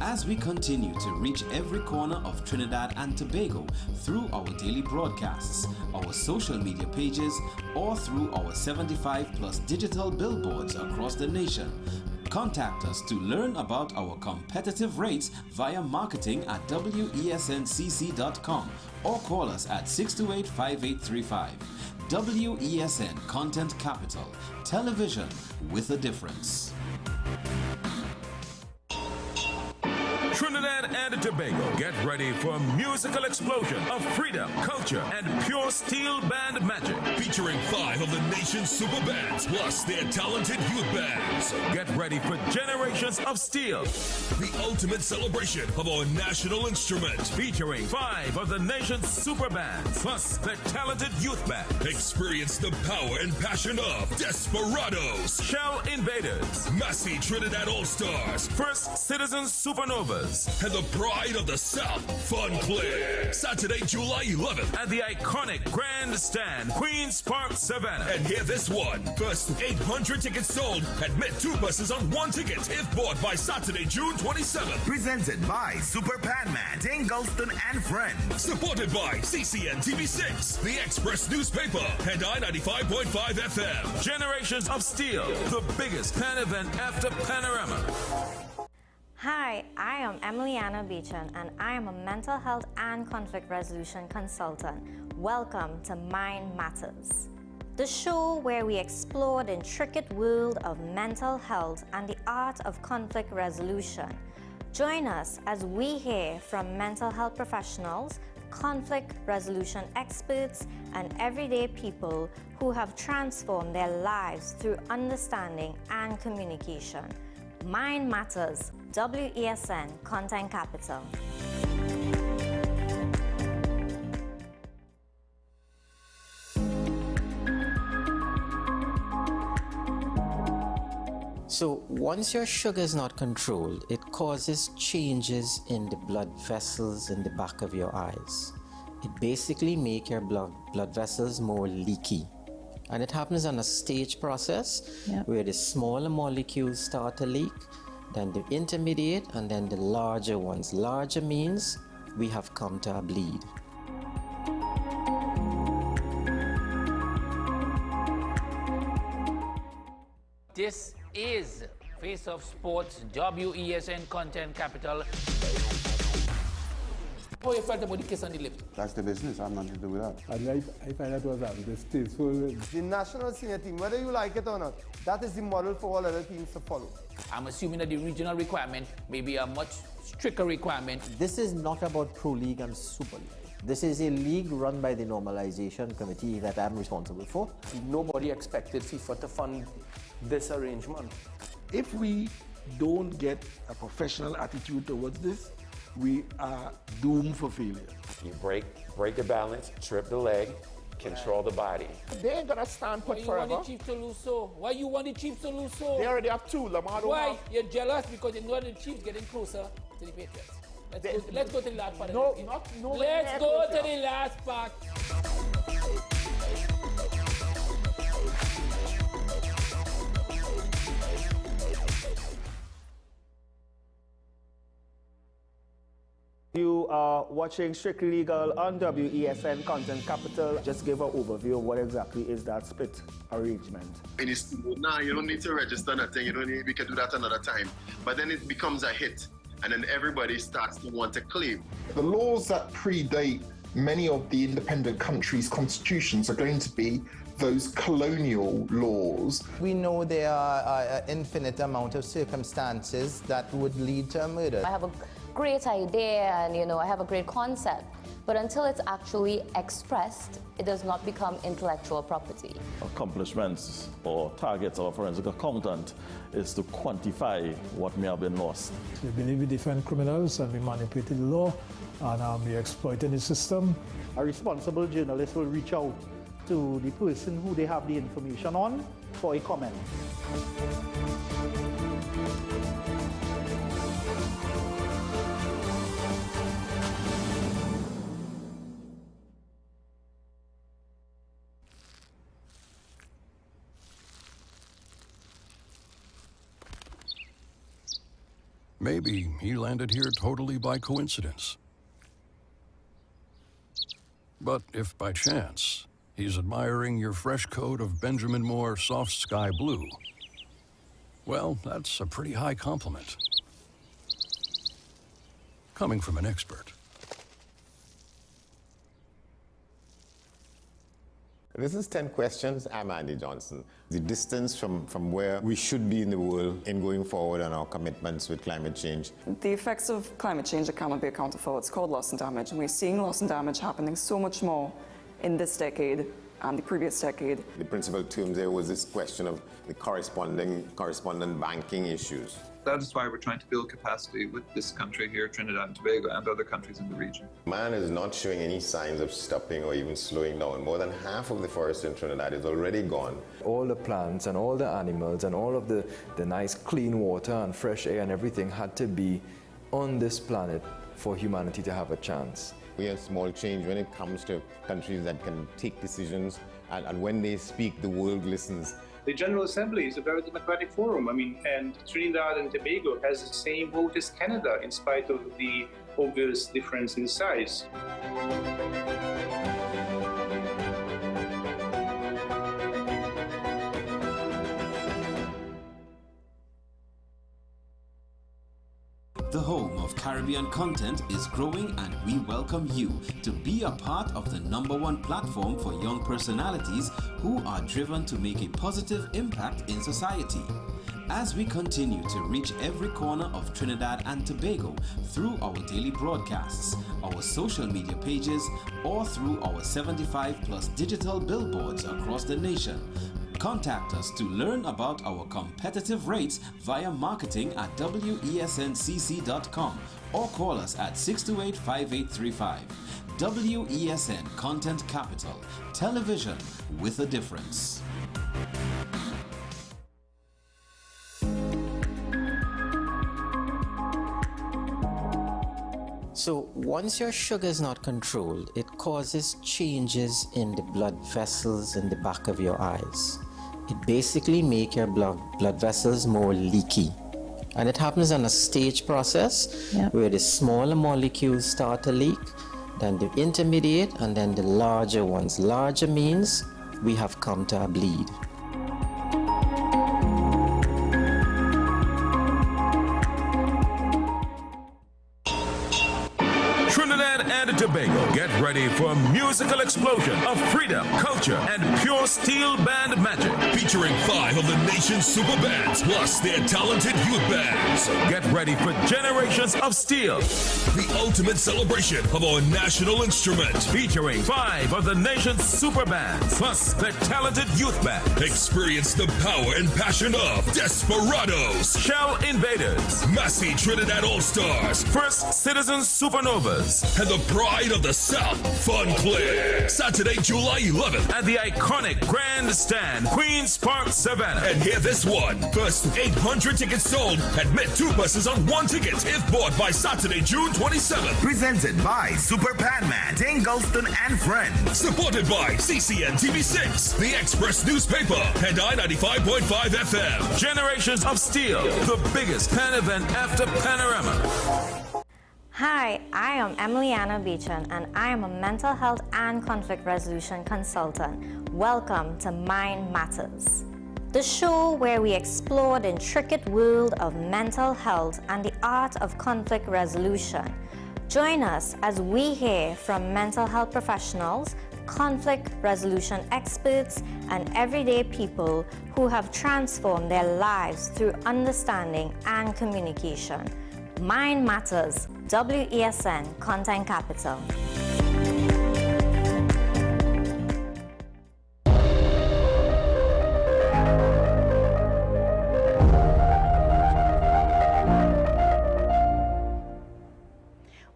As we continue to reach every corner of Trinidad and Tobago through our daily broadcasts, our social media pages, or through our 75+ digital billboards across the nation, contact us to learn about our competitive rates via marketing at wesncc.com or call us at 628-5835. WESN Content Capital, television with a difference. Trinidad and Tobago, get ready for a musical explosion of freedom, culture, and pure steel band magic. Featuring 5 of the nation's super bands, plus their talented youth bands. Get ready for generations of steel. The ultimate celebration of our national instrument. Featuring 5 of the nation's super bands, plus their talented youth band. Experience the power and passion of Desperados, Shell Invaders, Massey Trinidad All-Stars, First Citizens Supernovas, and the pride of the South, Fun Play. Saturday, July 11th at the iconic Grandstand, Queen's Park, Savannah. And hear this one. First 800 tickets sold. Admit 2 buses on 1 ticket if bought by Saturday, June 27th. Presented by Super Panman, Dingleston and Friends. Supported by CCNTV6, The Express Newspaper, and I-95.5 FM. Generations of Steel, the biggest pan event after Panorama. Hi, I am Emiliana Beechan, and I am a mental health and conflict resolution consultant. Welcome to Mind Matters, the show where we explore the intricate world of mental health and the art of conflict resolution. Join us as we hear from mental health professionals, conflict resolution experts, and everyday people who have transformed their lives through understanding and communication. Mind Matters, WESN Content Capital. So once your sugar is not controlled, it causes changes in the blood vessels in the back of your eyes. It basically makes your blood vessels more leaky. And it happens on a stage process where the smaller molecules start to leak, then the intermediate, and then the larger ones. Larger means we have come to a bleed. This is Face of Sports, WESN Content Capital. How you felt about the kiss on the lip? That's the business. I'm nothing to do with that. I find that was distasteful. The national senior team, whether you like it or not, that is the model for all other teams to follow. I'm assuming that the regional requirement may be a much stricter requirement. This is not about Pro League and Super League. This is a league run by the Normalization Committee that I'm responsible for. Nobody expected FIFA to fund this arrangement. If we don't get a professional attitude towards this, we are doomed for failure. You break the balance, trip the leg, control the body. They ain't gonna stand put forever. Why you want the Chiefs to lose so? Why you want the Chiefs to lose so? They already have two. Lamar don't Why? have. You're jealous because you know the Chiefs getting closer to the Patriots. Let's go to the last part. No, let's go to the last part. You are watching Strictly Legal on WESN Content Capital. Just give an overview of what exactly is that split arrangement. Nah, you don't need to register nothing. You don't need, we can do that another time. But then it becomes a hit, and then everybody starts to want to claim. The laws that predate many of the independent countries' constitutions are going to be those colonial laws. We know there are an infinite amount of circumstances that would lead to a murder. I have a great idea and I have a great concept, but until it's actually expressed, it does not become intellectual property. Accomplishments or targets of a forensic accountant is to quantify what may have been lost. We believe we defend criminals and we manipulated the law and we exploited the system. A responsible journalist will reach out to the person who they have the information on for a comment. Maybe he landed here totally by coincidence. But if by chance he's admiring your fresh coat of Benjamin Moore soft sky blue, well, that's a pretty high compliment. Coming from an expert. This is 10 questions. I'm Andy Johnson. The distance from where we should be in the world in going forward on our commitments with climate change. The effects of climate change that cannot be accounted for, it's called loss and damage. And we're seeing loss and damage happening so much more in this decade and the previous decade. The principal term there was this question of the correspondent banking issues. That is why we're trying to build capacity with this country here, Trinidad and Tobago, and other countries in the region. Man is not showing any signs of stopping or even slowing down. More than half of the forest in Trinidad is already gone. All the plants and all the animals and all of the nice clean water and fresh air and everything had to be on this planet for humanity to have a chance. We have small change when it comes to countries that can take decisions, and when they speak, the world listens. The General Assembly is a very democratic forum. And Trinidad and Tobago has the same vote as Canada, in spite of the obvious difference in size. The home of Caribbean content is growing, and we welcome you to be a part of the #1 platform for young personalities who are driven to make a positive impact in society. As we continue to reach every corner of Trinidad and Tobago through our daily broadcasts, our social media pages, or through our 75+ digital billboards across the nation, contact us to learn about our competitive rates via marketing at wesncc.com or call us at 628-5835. WESN Content Capital, television with a difference. So once your sugar is not controlled, it causes changes in the blood vessels in the back of your eyes. It basically makes your blood vessels more leaky. And it happens on a stage process where the smaller molecules start to leak, then the intermediate, and then the larger ones. Larger means we have come to a bleed. Trinidad and Tobago, get ready for a musical explosion of freedom, culture, and pure steel band magic. Featuring 5 of the nation's super bands, plus their talented youth bands. Get ready for Generations of Steel, the ultimate celebration of our national instrument. Featuring 5 of the nation's super bands, plus their talented youth band. Experience the power and passion of Desperados, Shell Invaders, Massey Trinidad All-Stars, First Citizens Supernovas, and the pride of the South, Fun Clear. Saturday, July 11th. At the iconic Grandstand, Queen's Park, Savannah. And hear this one. First 800 tickets sold. Admit 2 buses on 1 ticket if bought by Saturday, June 27th. Presented by Super Panman, Dane Golston and Friends. Supported by CCNTV 6, The Express Newspaper, and I-95.5 FM. Generations of Steel, the biggest pan event after Panorama. Hi, I am Emiliana Beechan, and I am a mental health and conflict resolution consultant. Welcome to Mind Matters, the show where we explore the intricate world of mental health and the art of conflict resolution. Join us as we hear from mental health professionals, conflict resolution experts, and everyday people who have transformed their lives through understanding and communication. Mind Matters, WESN Content Capital.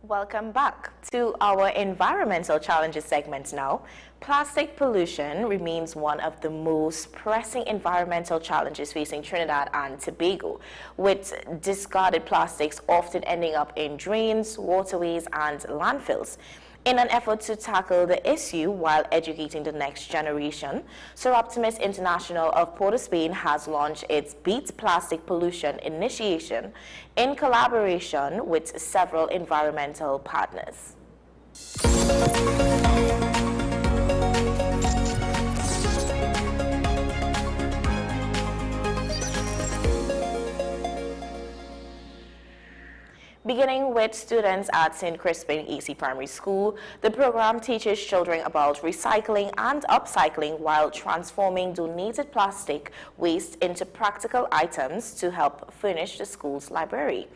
Welcome back to our environmental challenges segment now. Plastic pollution remains one of the most pressing environmental challenges facing Trinidad and Tobago, with discarded plastics often ending up in drains, waterways, and landfills. In an effort to tackle the issue while educating the next generation, Sir Optimus International of Port of Spain has launched its Beat Plastic Pollution initiation in collaboration with several environmental partners. Beginning with students at St. Crispin AC Primary School, the program teaches children about recycling and upcycling while transforming donated plastic waste into practical items to help furnish the school's library.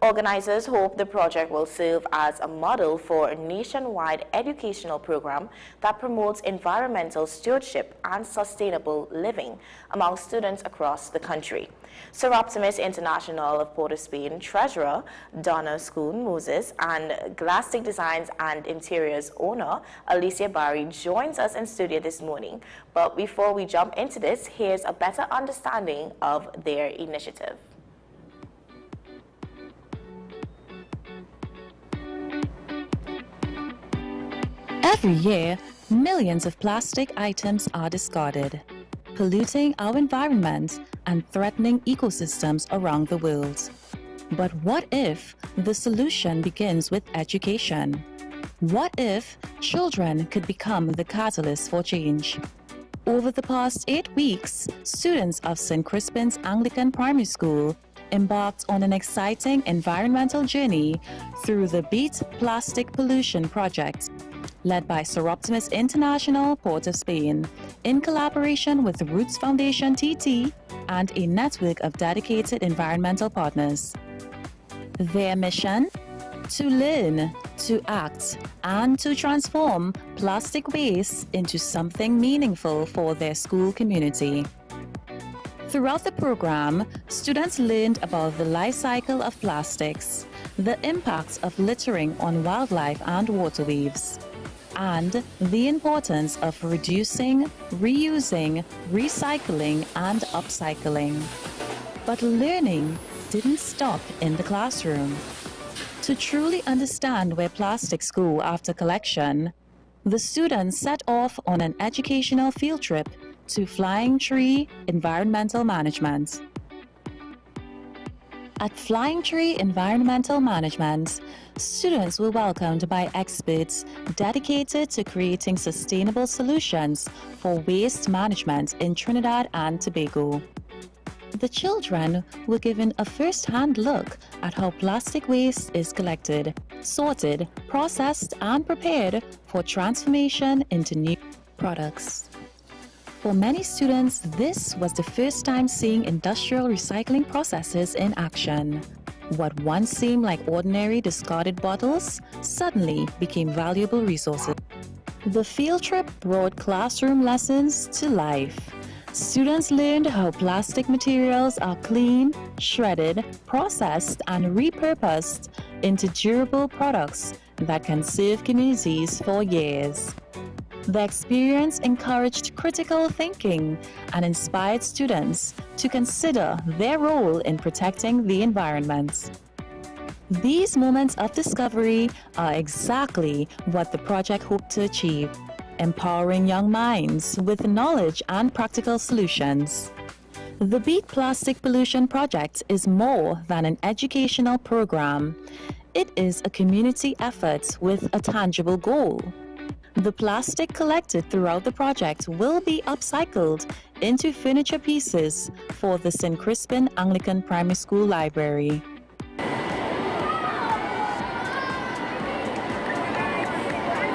Organizers hope the project will serve as a model for a nationwide educational program that promotes environmental stewardship and sustainable living among students across the country. Sir Optimus International of Port of Spain Treasurer Donna Schoon Moses and Glastic Designs and Interiors owner Alicia Barry joins us in studio this morning. But before we jump into this, here's a better understanding of their initiative. Every year, millions of plastic items are discarded, polluting our environment and threatening ecosystems around the world. But what if the solution begins with education? What if children could become the catalyst for change? Over the past 8 weeks, students of St. Crispin's Anglican Primary School embarked on an exciting environmental journey through the Beat Plastic Pollution Project, led by Sir Optimus International Port of Spain, in collaboration with the Roots Foundation TT and a network of dedicated environmental partners. Their mission? To learn, to act, and to transform plastic waste into something meaningful for their school community. Throughout the program, students learned about the life cycle of plastics, the impacts of littering on wildlife and waterways, and the importance of reducing, reusing, recycling, and upcycling. But learning didn't stop in the classroom. To truly understand where plastics go after collection, the students set off on an educational field trip to Flying Tree Environmental Management. At Flying Tree Environmental Management, students were welcomed by experts dedicated to creating sustainable solutions for waste management in Trinidad and Tobago. The children were given a first-hand look at how plastic waste is collected, sorted, processed, and prepared for transformation into new products. For many students, this was the first time seeing industrial recycling processes in action. What once seemed like ordinary discarded bottles suddenly became valuable resources. The field trip brought classroom lessons to life. Students learned how plastic materials are cleaned, shredded, processed, and repurposed into durable products that can serve communities for years. The experience encouraged critical thinking and inspired students to consider their role in protecting the environment. These moments of discovery are exactly what the project hoped to achieve, empowering young minds with knowledge and practical solutions. The Beat Plastic Pollution Project is more than an educational program. It is a community effort with a tangible goal. The plastic collected throughout the project will be upcycled into furniture pieces for the St. Crispin Anglican Primary School Library.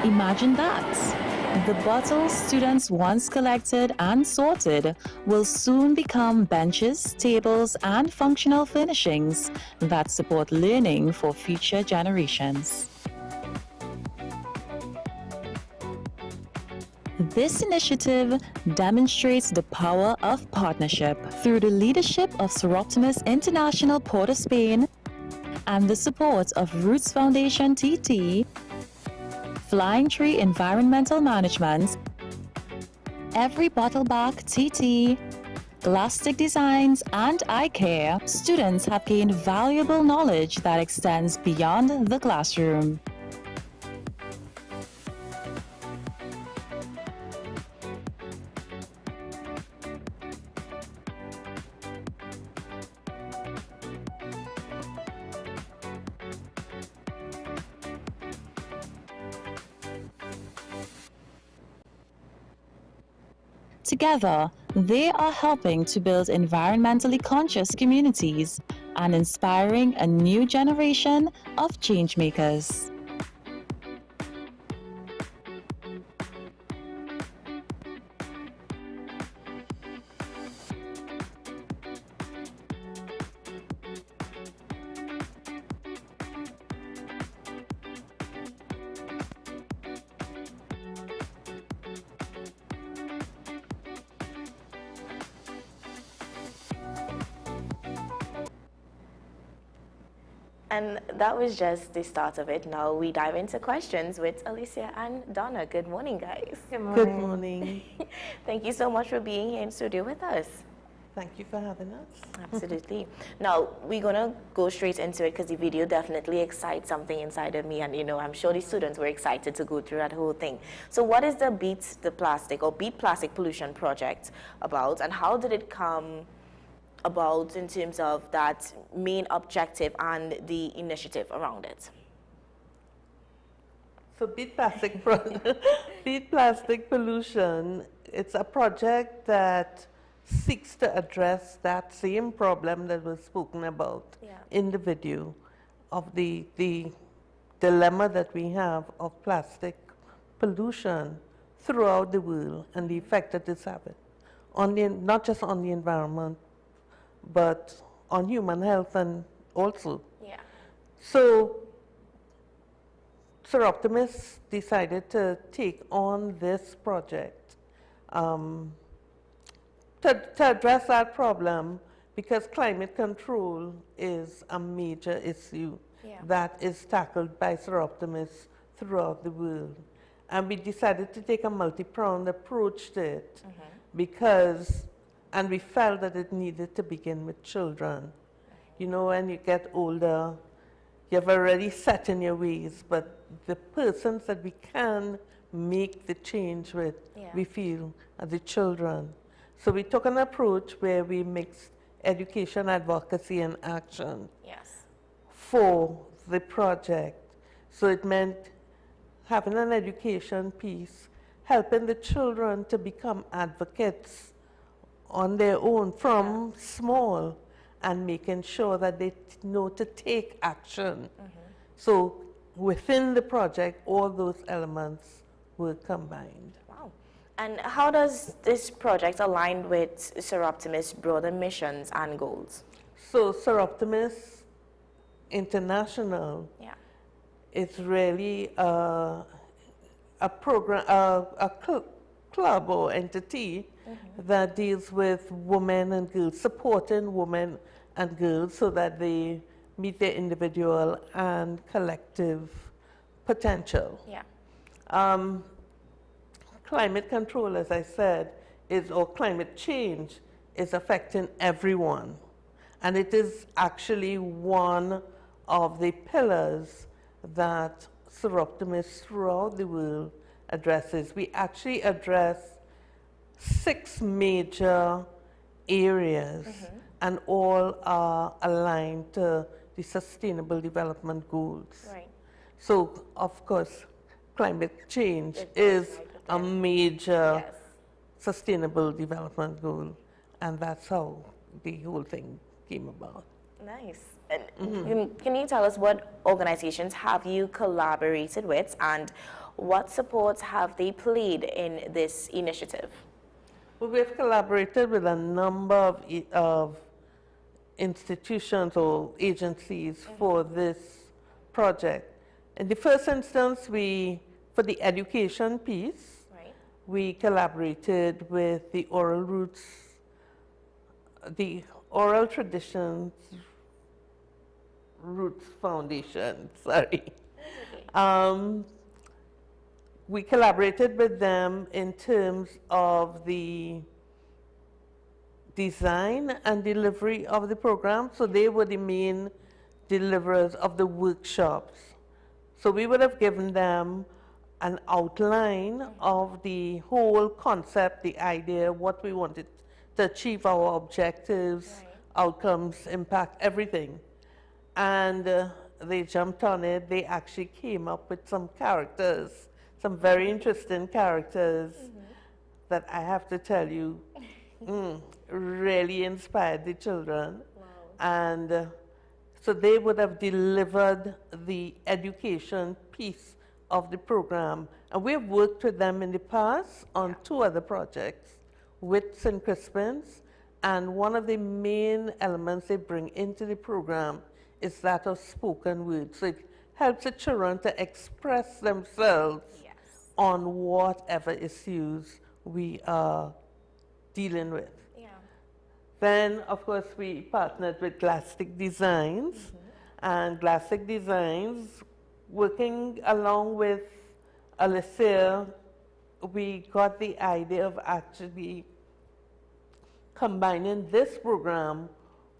Imagine that! The bottles students once collected and sorted will soon become benches, tables, and functional furnishings that support learning for future generations. This initiative demonstrates the power of partnership through the leadership of Seroptimus International Port of Spain and the support of Roots Foundation TT, Flying Tree Environmental Management, Every Bottle Back TT, Glastick Designs, and iCare. Students have gained valuable knowledge that extends beyond the classroom. Together, they are helping to build environmentally conscious communities and inspiring a new generation of changemakers. And that was just the start of it. Now we dive into questions with Alicia and Donna. Good morning, guys. Good morning. Good morning. Thank you so much for being here in studio with us. Thank you for having us. Absolutely. Now, we're going to go straight into it because the video definitely excites something inside of me. And, you know, I'm sure the students were excited to go through that whole thing. So what is the Beat the Plastic or Beat Plastic Pollution Project about? And how did it come about in terms of that main objective and the initiative around it? So Beat Plastic, Beat Plastic Pollution, it's a project that seeks to address that same problem that was spoken about in the video of the dilemma that we have of plastic pollution throughout the world and the effect that it's having on the, not just on the environment, but on human health and also. Yeah. So Seroptimus decided to take on this project to address that problem because climate control is a major issue that is tackled by Seroptimus throughout the world. And we decided to take a multi-pronged approach to it because, and we felt that it needed to begin with children. You know, when you get older, you've already set in your ways, but the persons that we can make the change with, we feel, are the children. So we took an approach where we mixed education, advocacy, and action for the project. So it meant having an education piece, helping the children to become advocates on their own from small, and making sure that they know to take action. So within the project, all those elements were combined. Wow. And how does this project align with Sir Optimus' broader missions and goals? So Sir Optimus International is really a program, a club or entity that deals with women and girls, supporting women and girls so that they meet their individual and collective potential. Climate control, as I said, or climate change is affecting everyone. And it is actually one of the pillars that Sir Optimus throughout the world addresses. We actually address 6 major areas, and all are aligned to the Sustainable Development Goals. So, of course, climate change is a major sustainable development goal, and that's how the whole thing came about. Nice. And can you tell us what organizations have you collaborated with, and what supports have they played in this initiative? Well, we've collaborated with a number of institutions or agencies for this project. In the first instance, for the education piece, we collaborated with the Oral Traditions Roots Foundation, we collaborated with them in terms of the design and delivery of the program. So they were the main deliverers of the workshops. So we would have given them an outline of the whole concept, the idea, what we wanted to achieve, our objectives, outcomes, impact, everything. And they jumped on it. They actually came up with some characters, some very interesting characters that I have to tell you really inspired the children. And so they would have delivered the education piece of the program. And we've worked with them in the past on 2 other projects with St. Crispin's, and one of the main elements they bring into the program is that of spoken word. So it helps the children to express themselves on whatever issues we are dealing with. Then, of course, we partnered with Glastick Designs, and Glastick Designs, working along with Alicia, we got the idea of actually combining this program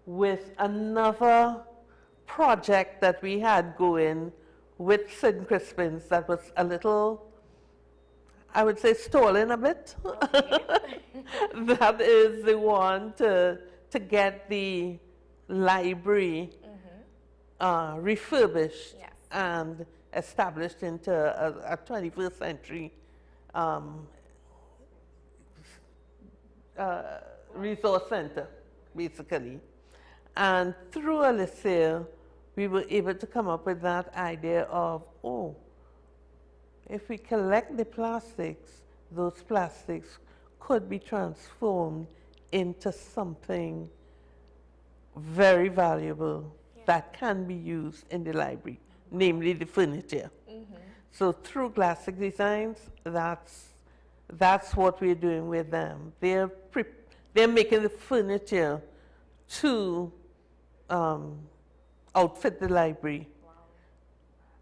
with another project that we had going with St. Crispin's that was a little, I would say, stalling a bit. That is the one to get the library refurbished and established into a 21st century resource center, basically. And through Alicia, we were able to come up with that idea of, if we collect the plastics, those plastics could be transformed into something very valuable that can be used in the library, namely the furniture. So through Glastick Designs, that's what we're doing with them. They're making the furniture to outfit the library,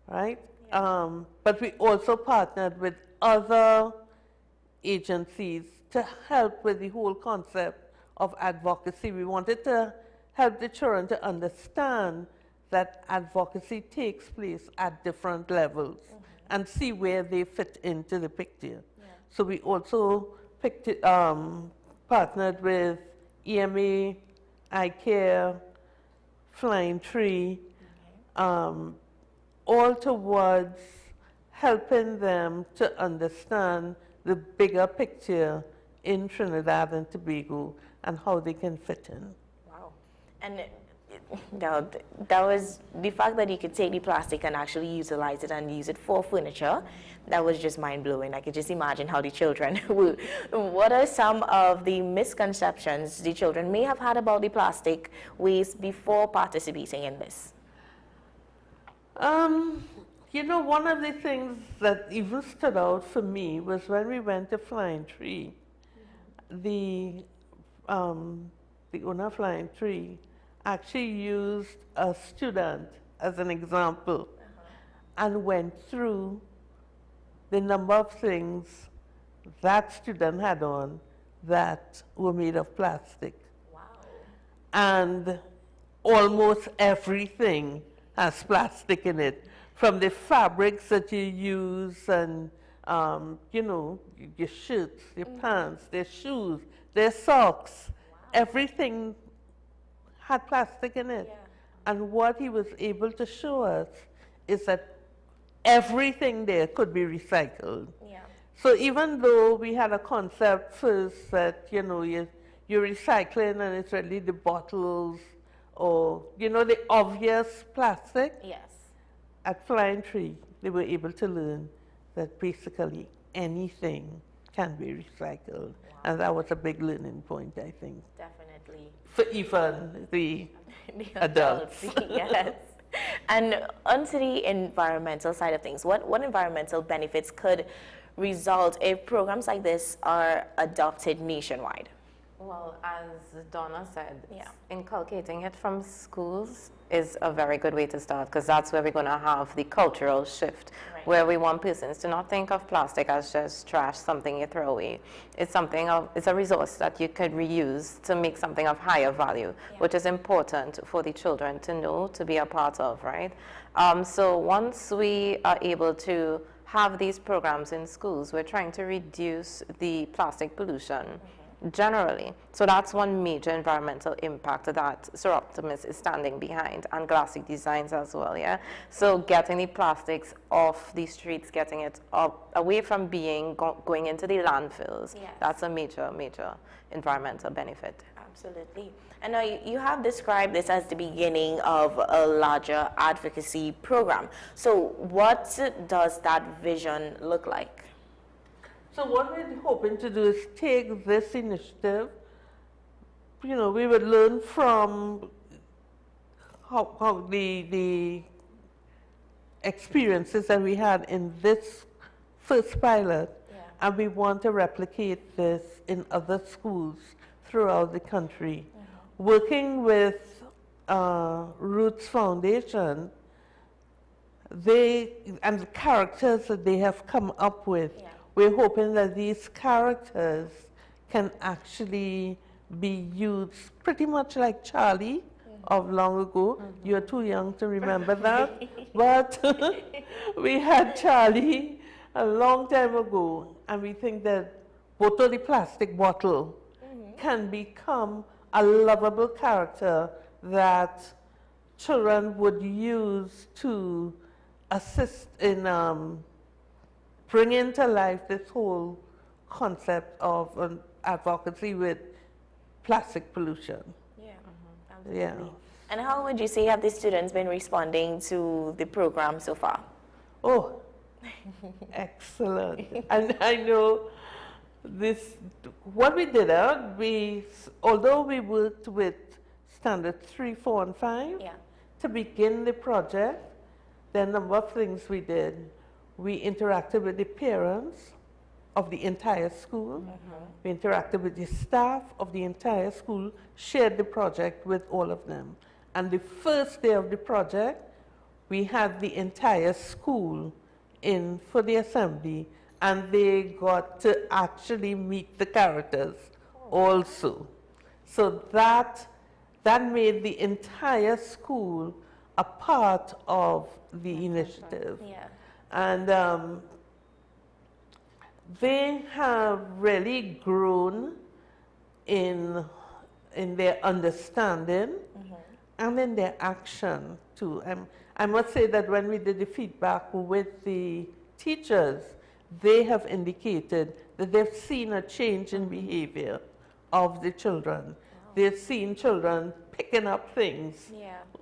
right? But we also partnered with other agencies to help with the whole concept of advocacy. We wanted to help the children to understand that advocacy takes place at different levels and see where they fit into the picture. So we also partnered with EMA, iCare, Flying Tree, all towards helping them to understand the bigger picture in Trinidad and Tobago and how they can fit in. Wow. And that was the fact that you could take the plastic and actually utilize it and use it for furniture. That was just mind-blowing. I could just imagine how the children would. What are some of the misconceptions the children may have had about the plastic waste before participating in this? You know, one of the things that even stood out for me was when we went to Flying Tree, the owner of Flying Tree actually used a student as an example and went through the number of things that student had on that were made of plastic. Wow. And almost everything has plastic in it, from the fabrics that you use and, you know, your shirts, your pants, their shoes, their socks, everything had plastic in it. And what he was able to show us is that everything there could be recycled. So even though we had a concept first that, you know, you're recycling and it's really the bottles or, you know, the obvious plastic. Yes. At Flying Tree, they were able to learn that basically anything can be recycled. And that was a big learning point, I think. Definitely. For even the adults. Yes. And onto the environmental side of things, what environmental benefits could result if programs like this are adopted nationwide? Well, as Donna said, inculcating it from schools is a very good way to start, because that's where we're going to have the cultural shift, where we want persons to not think of plastic as just trash, something you throw away. It's it's a resource that you could reuse to make something of higher value, which is important for the children to know, to be a part of, right? So once we are able to have these programs in schools, we're trying to reduce the plastic pollution generally. So that's one major environmental impact that Sir Optimus is standing behind, and Classic Designs as well, yeah? So getting the plastics off the streets, getting it away from going into the landfills, that's a major, major environmental benefit. Absolutely. And now you have described this as the beginning of a larger advocacy program. So what does that vision look like? So what we're hoping to do is take this initiative, you know, we would learn from how the experiences that we had in this first pilot, and we want to replicate this in other schools throughout the country. Working with Roots Foundation, and the characters that they have come up with, we're hoping that these characters can actually be used pretty much like Charlie of long ago. You're too young to remember that, but we had Charlie a long time ago, and we think that Boto the plastic bottle can become a lovable character that children would use to assist in bringing to life this whole concept of advocacy with plastic pollution. Yeah. And how would you say have the students been responding to the program so far? Oh, excellent. And I know what we did, although we worked with standard 3, 4, and 5, to begin the project, there are a number of things we did. We interacted with the parents of the entire school. We interacted with the staff of the entire school, shared the project with all of them. And the first day of the project, we had the entire school in for the assembly, and they got to actually meet the characters also. So that made the entire school a part of the initiative. Yeah. And they have really grown in their understanding and in their action too. I must say that when we did the feedback with the teachers, they have indicated that they've seen a change in behavior of the children. They've seen children picking up things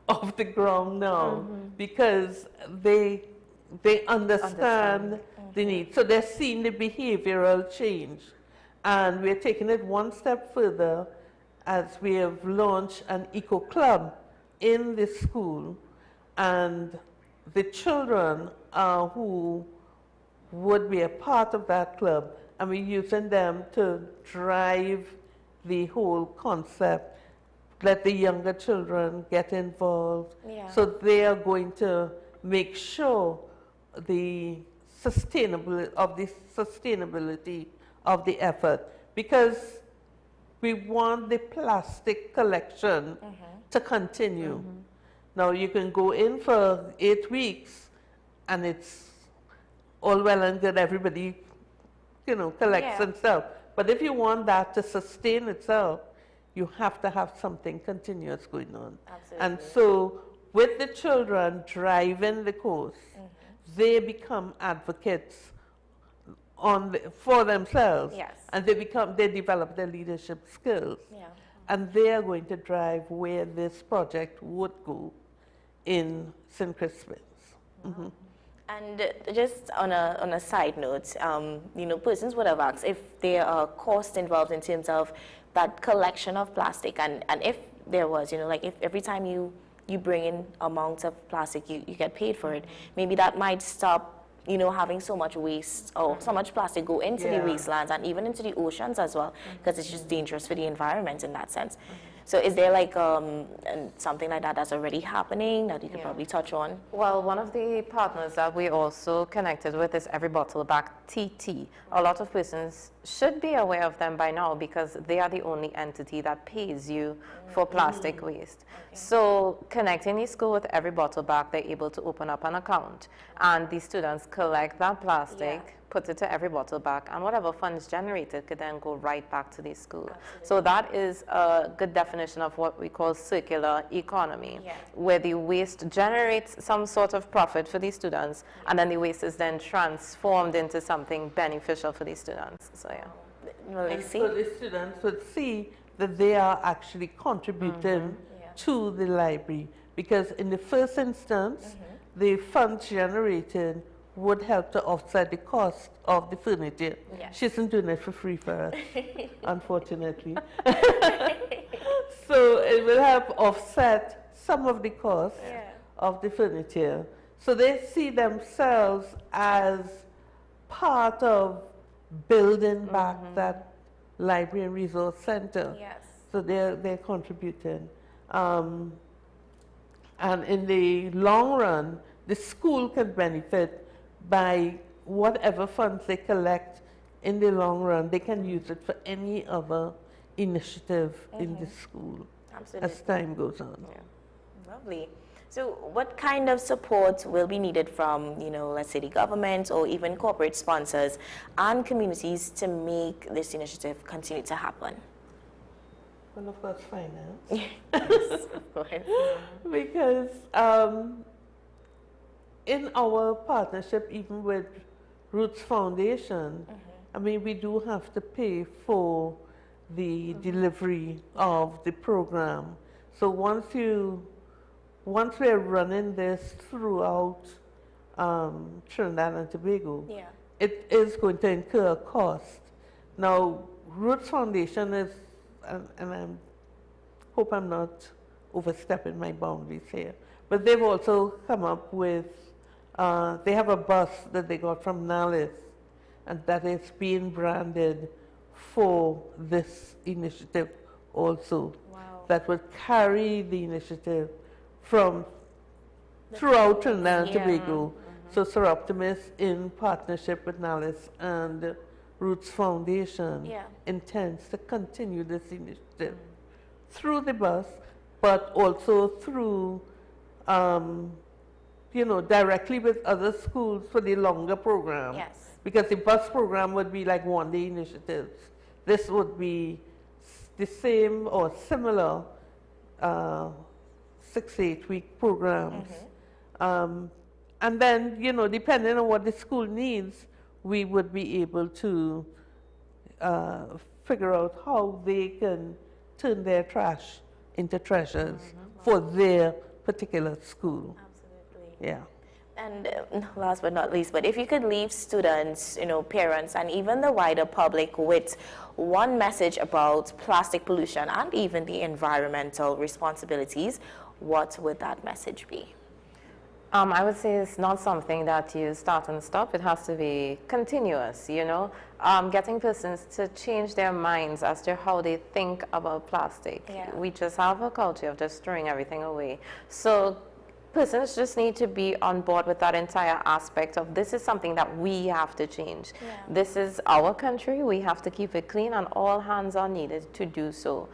off the ground now because they understand the need. So they're seeing the behavioral change. And we're taking it one step further as we have launched an eco club in the school, and the children who would be a part of that club, and we're using them to drive the whole concept, let the younger children get involved. So they are going to make sure the sustainability of the effort, because we want the plastic collection to continue. Now you can go in for 8 weeks and it's all well and good, everybody, you know, collects and stuff. But if you want that to sustain itself, you have to have something continuous going on. Absolutely. And so with the children driving the course, they become advocates for themselves, and they develop their leadership skills, and they are going to drive where this project would go in St. Crispin's. And just on a side note, you know, persons would have asked if there are costs involved in terms of that collection of plastic, and if there was, you know, like if every time you bring in amounts of plastic, you get paid for it, maybe that might stop, you know, having so much waste or so much plastic go into the wastelands and even into the oceans as well, because it's just dangerous for the environment in that sense. So is there like something like that that's already happening that you could probably touch on? Well, one of the partners that we also connected with is Every Bottle Back TT. A lot of persons should be aware of them by now because they are the only entity that pays you for plastic waste. So connecting the school with Every Bottle Back, they're able to open up an account and the students collect that plastic, put it to Every Bottle Back, and whatever funds generated could then go right back to the school. So that is a good definition of what we call circular economy, where the waste generates some sort of profit for the students, and then the waste is then transformed into something beneficial for the students. So And so the students would see that they are actually contributing to the library, because in the first instance, the funds generated would help to offset the cost of the furniture. She isn't doing it for free for us, unfortunately. So it will help offset some of the cost of the furniture. So they see themselves as part of building back that library and resource center. So they're contributing. And in the long run, the school can benefit by whatever funds they collect. In the long run, they can use it for any other initiative in the school as time goes on. Lovely. So what kind of support will be needed from, you know, let's say the government or even corporate sponsors and communities to make this initiative continue to happen? Well, of course, finance. Yes, of course. Because in our partnership, even with Roots Foundation, I mean, we do have to pay for the delivery of the program. So once we're running this throughout Trinidad and Tobago, it is going to incur a cost. Now, Roots Foundation is, and I hope I'm not overstepping my boundaries here, but they've also come up with, they have a bus that they got from Nalis, and that is being branded for this initiative also. That would carry the initiative from throughout Trinidad and Tobago. So Sir Optimus, in partnership with Nalis and Roots Foundation, intends to continue this initiative through the bus, but also through directly with other schools for the longer program. Yes. Because the bus program would be like one-day initiatives. This would be the same or similar 6 to 8 week programs. And then, depending on what the school needs, we would be able to figure out how they can turn their trash into treasures for their particular school. Absolutely. Yeah. And last but not least, but if you could leave students, parents, and even the wider public with one message about plastic pollution and even the environmental responsibilities, what would that message be? I would say it's not something that you start and stop. It has to be continuous, getting persons to change their minds as to how they think about plastic. Yeah. We just have a culture of just throwing everything away. So persons just need to be on board with that entire aspect of this is something that we have to change. Yeah. This is our country. We have to keep it clean, and all hands are needed to do so.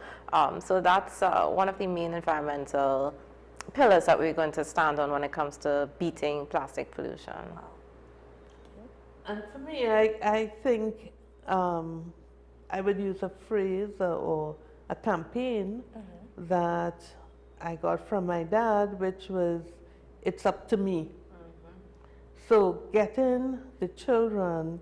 So that's one of the main environmental pillars that we're going to stand on when it comes to beating plastic pollution. Wow. And for me, I think I would use a phrase or a campaign that I got from my dad, which was, it's up to me. So getting the children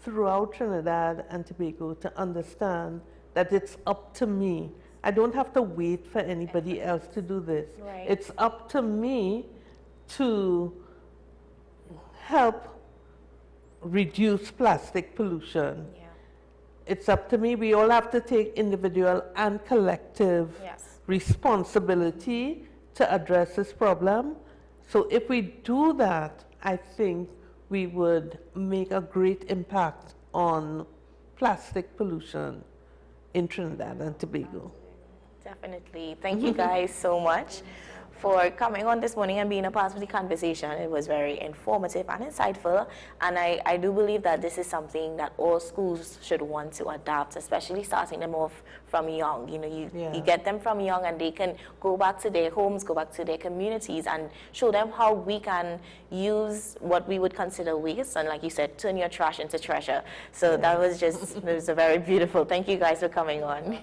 throughout Trinidad and Tobago to understand that it's up to me. I don't have to wait for anybody else to do this. Right. It's up to me to help reduce plastic pollution. Yeah. It's up to me. We all have to take individual and collective responsibility to address this problem. So if we do that, I think we would make a great impact on plastic pollution in Trinidad and Tobago. Definitely. Thank you guys so much for coming on this morning and being a part of the conversation. It was very informative and insightful, and I do believe that this is something that all schools should want to adapt, especially starting them off from young. You get them from young, and they can go back to their homes, go back to their communities, and show them how we can use what we would consider waste, and like you said, turn your trash into treasure. So that was just, it was a very beautiful. Thank you guys for coming on.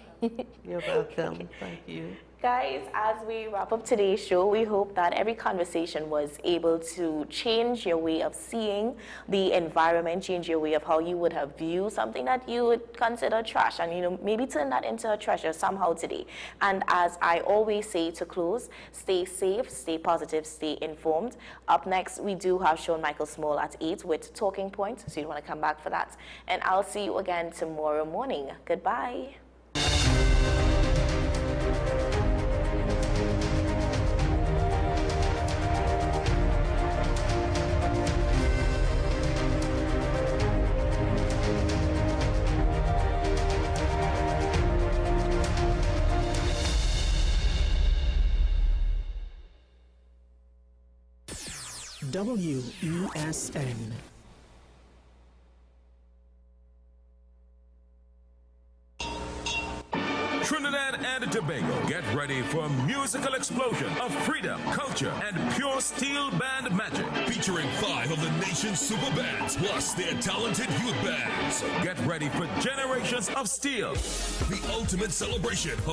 You're welcome. Thank you. Guys, as we wrap up today's show, we hope that every conversation was able to change your way of seeing the environment, change your way of how you would have viewed something that you would consider trash, and maybe turn that into a treasure somehow today. And as I always say to close, stay safe, stay positive, stay informed. Up next, we do have Sean Michael Small at 8 with Talking Point, so you want to come back for that. And I'll see you again tomorrow morning. Goodbye. WESN. Trinidad and Tobago, get ready for a musical explosion of freedom, culture, and pure steel band magic. Featuring 5 of the nation's super bands, plus their talented youth bands. Get ready for generations of steel. The ultimate celebration of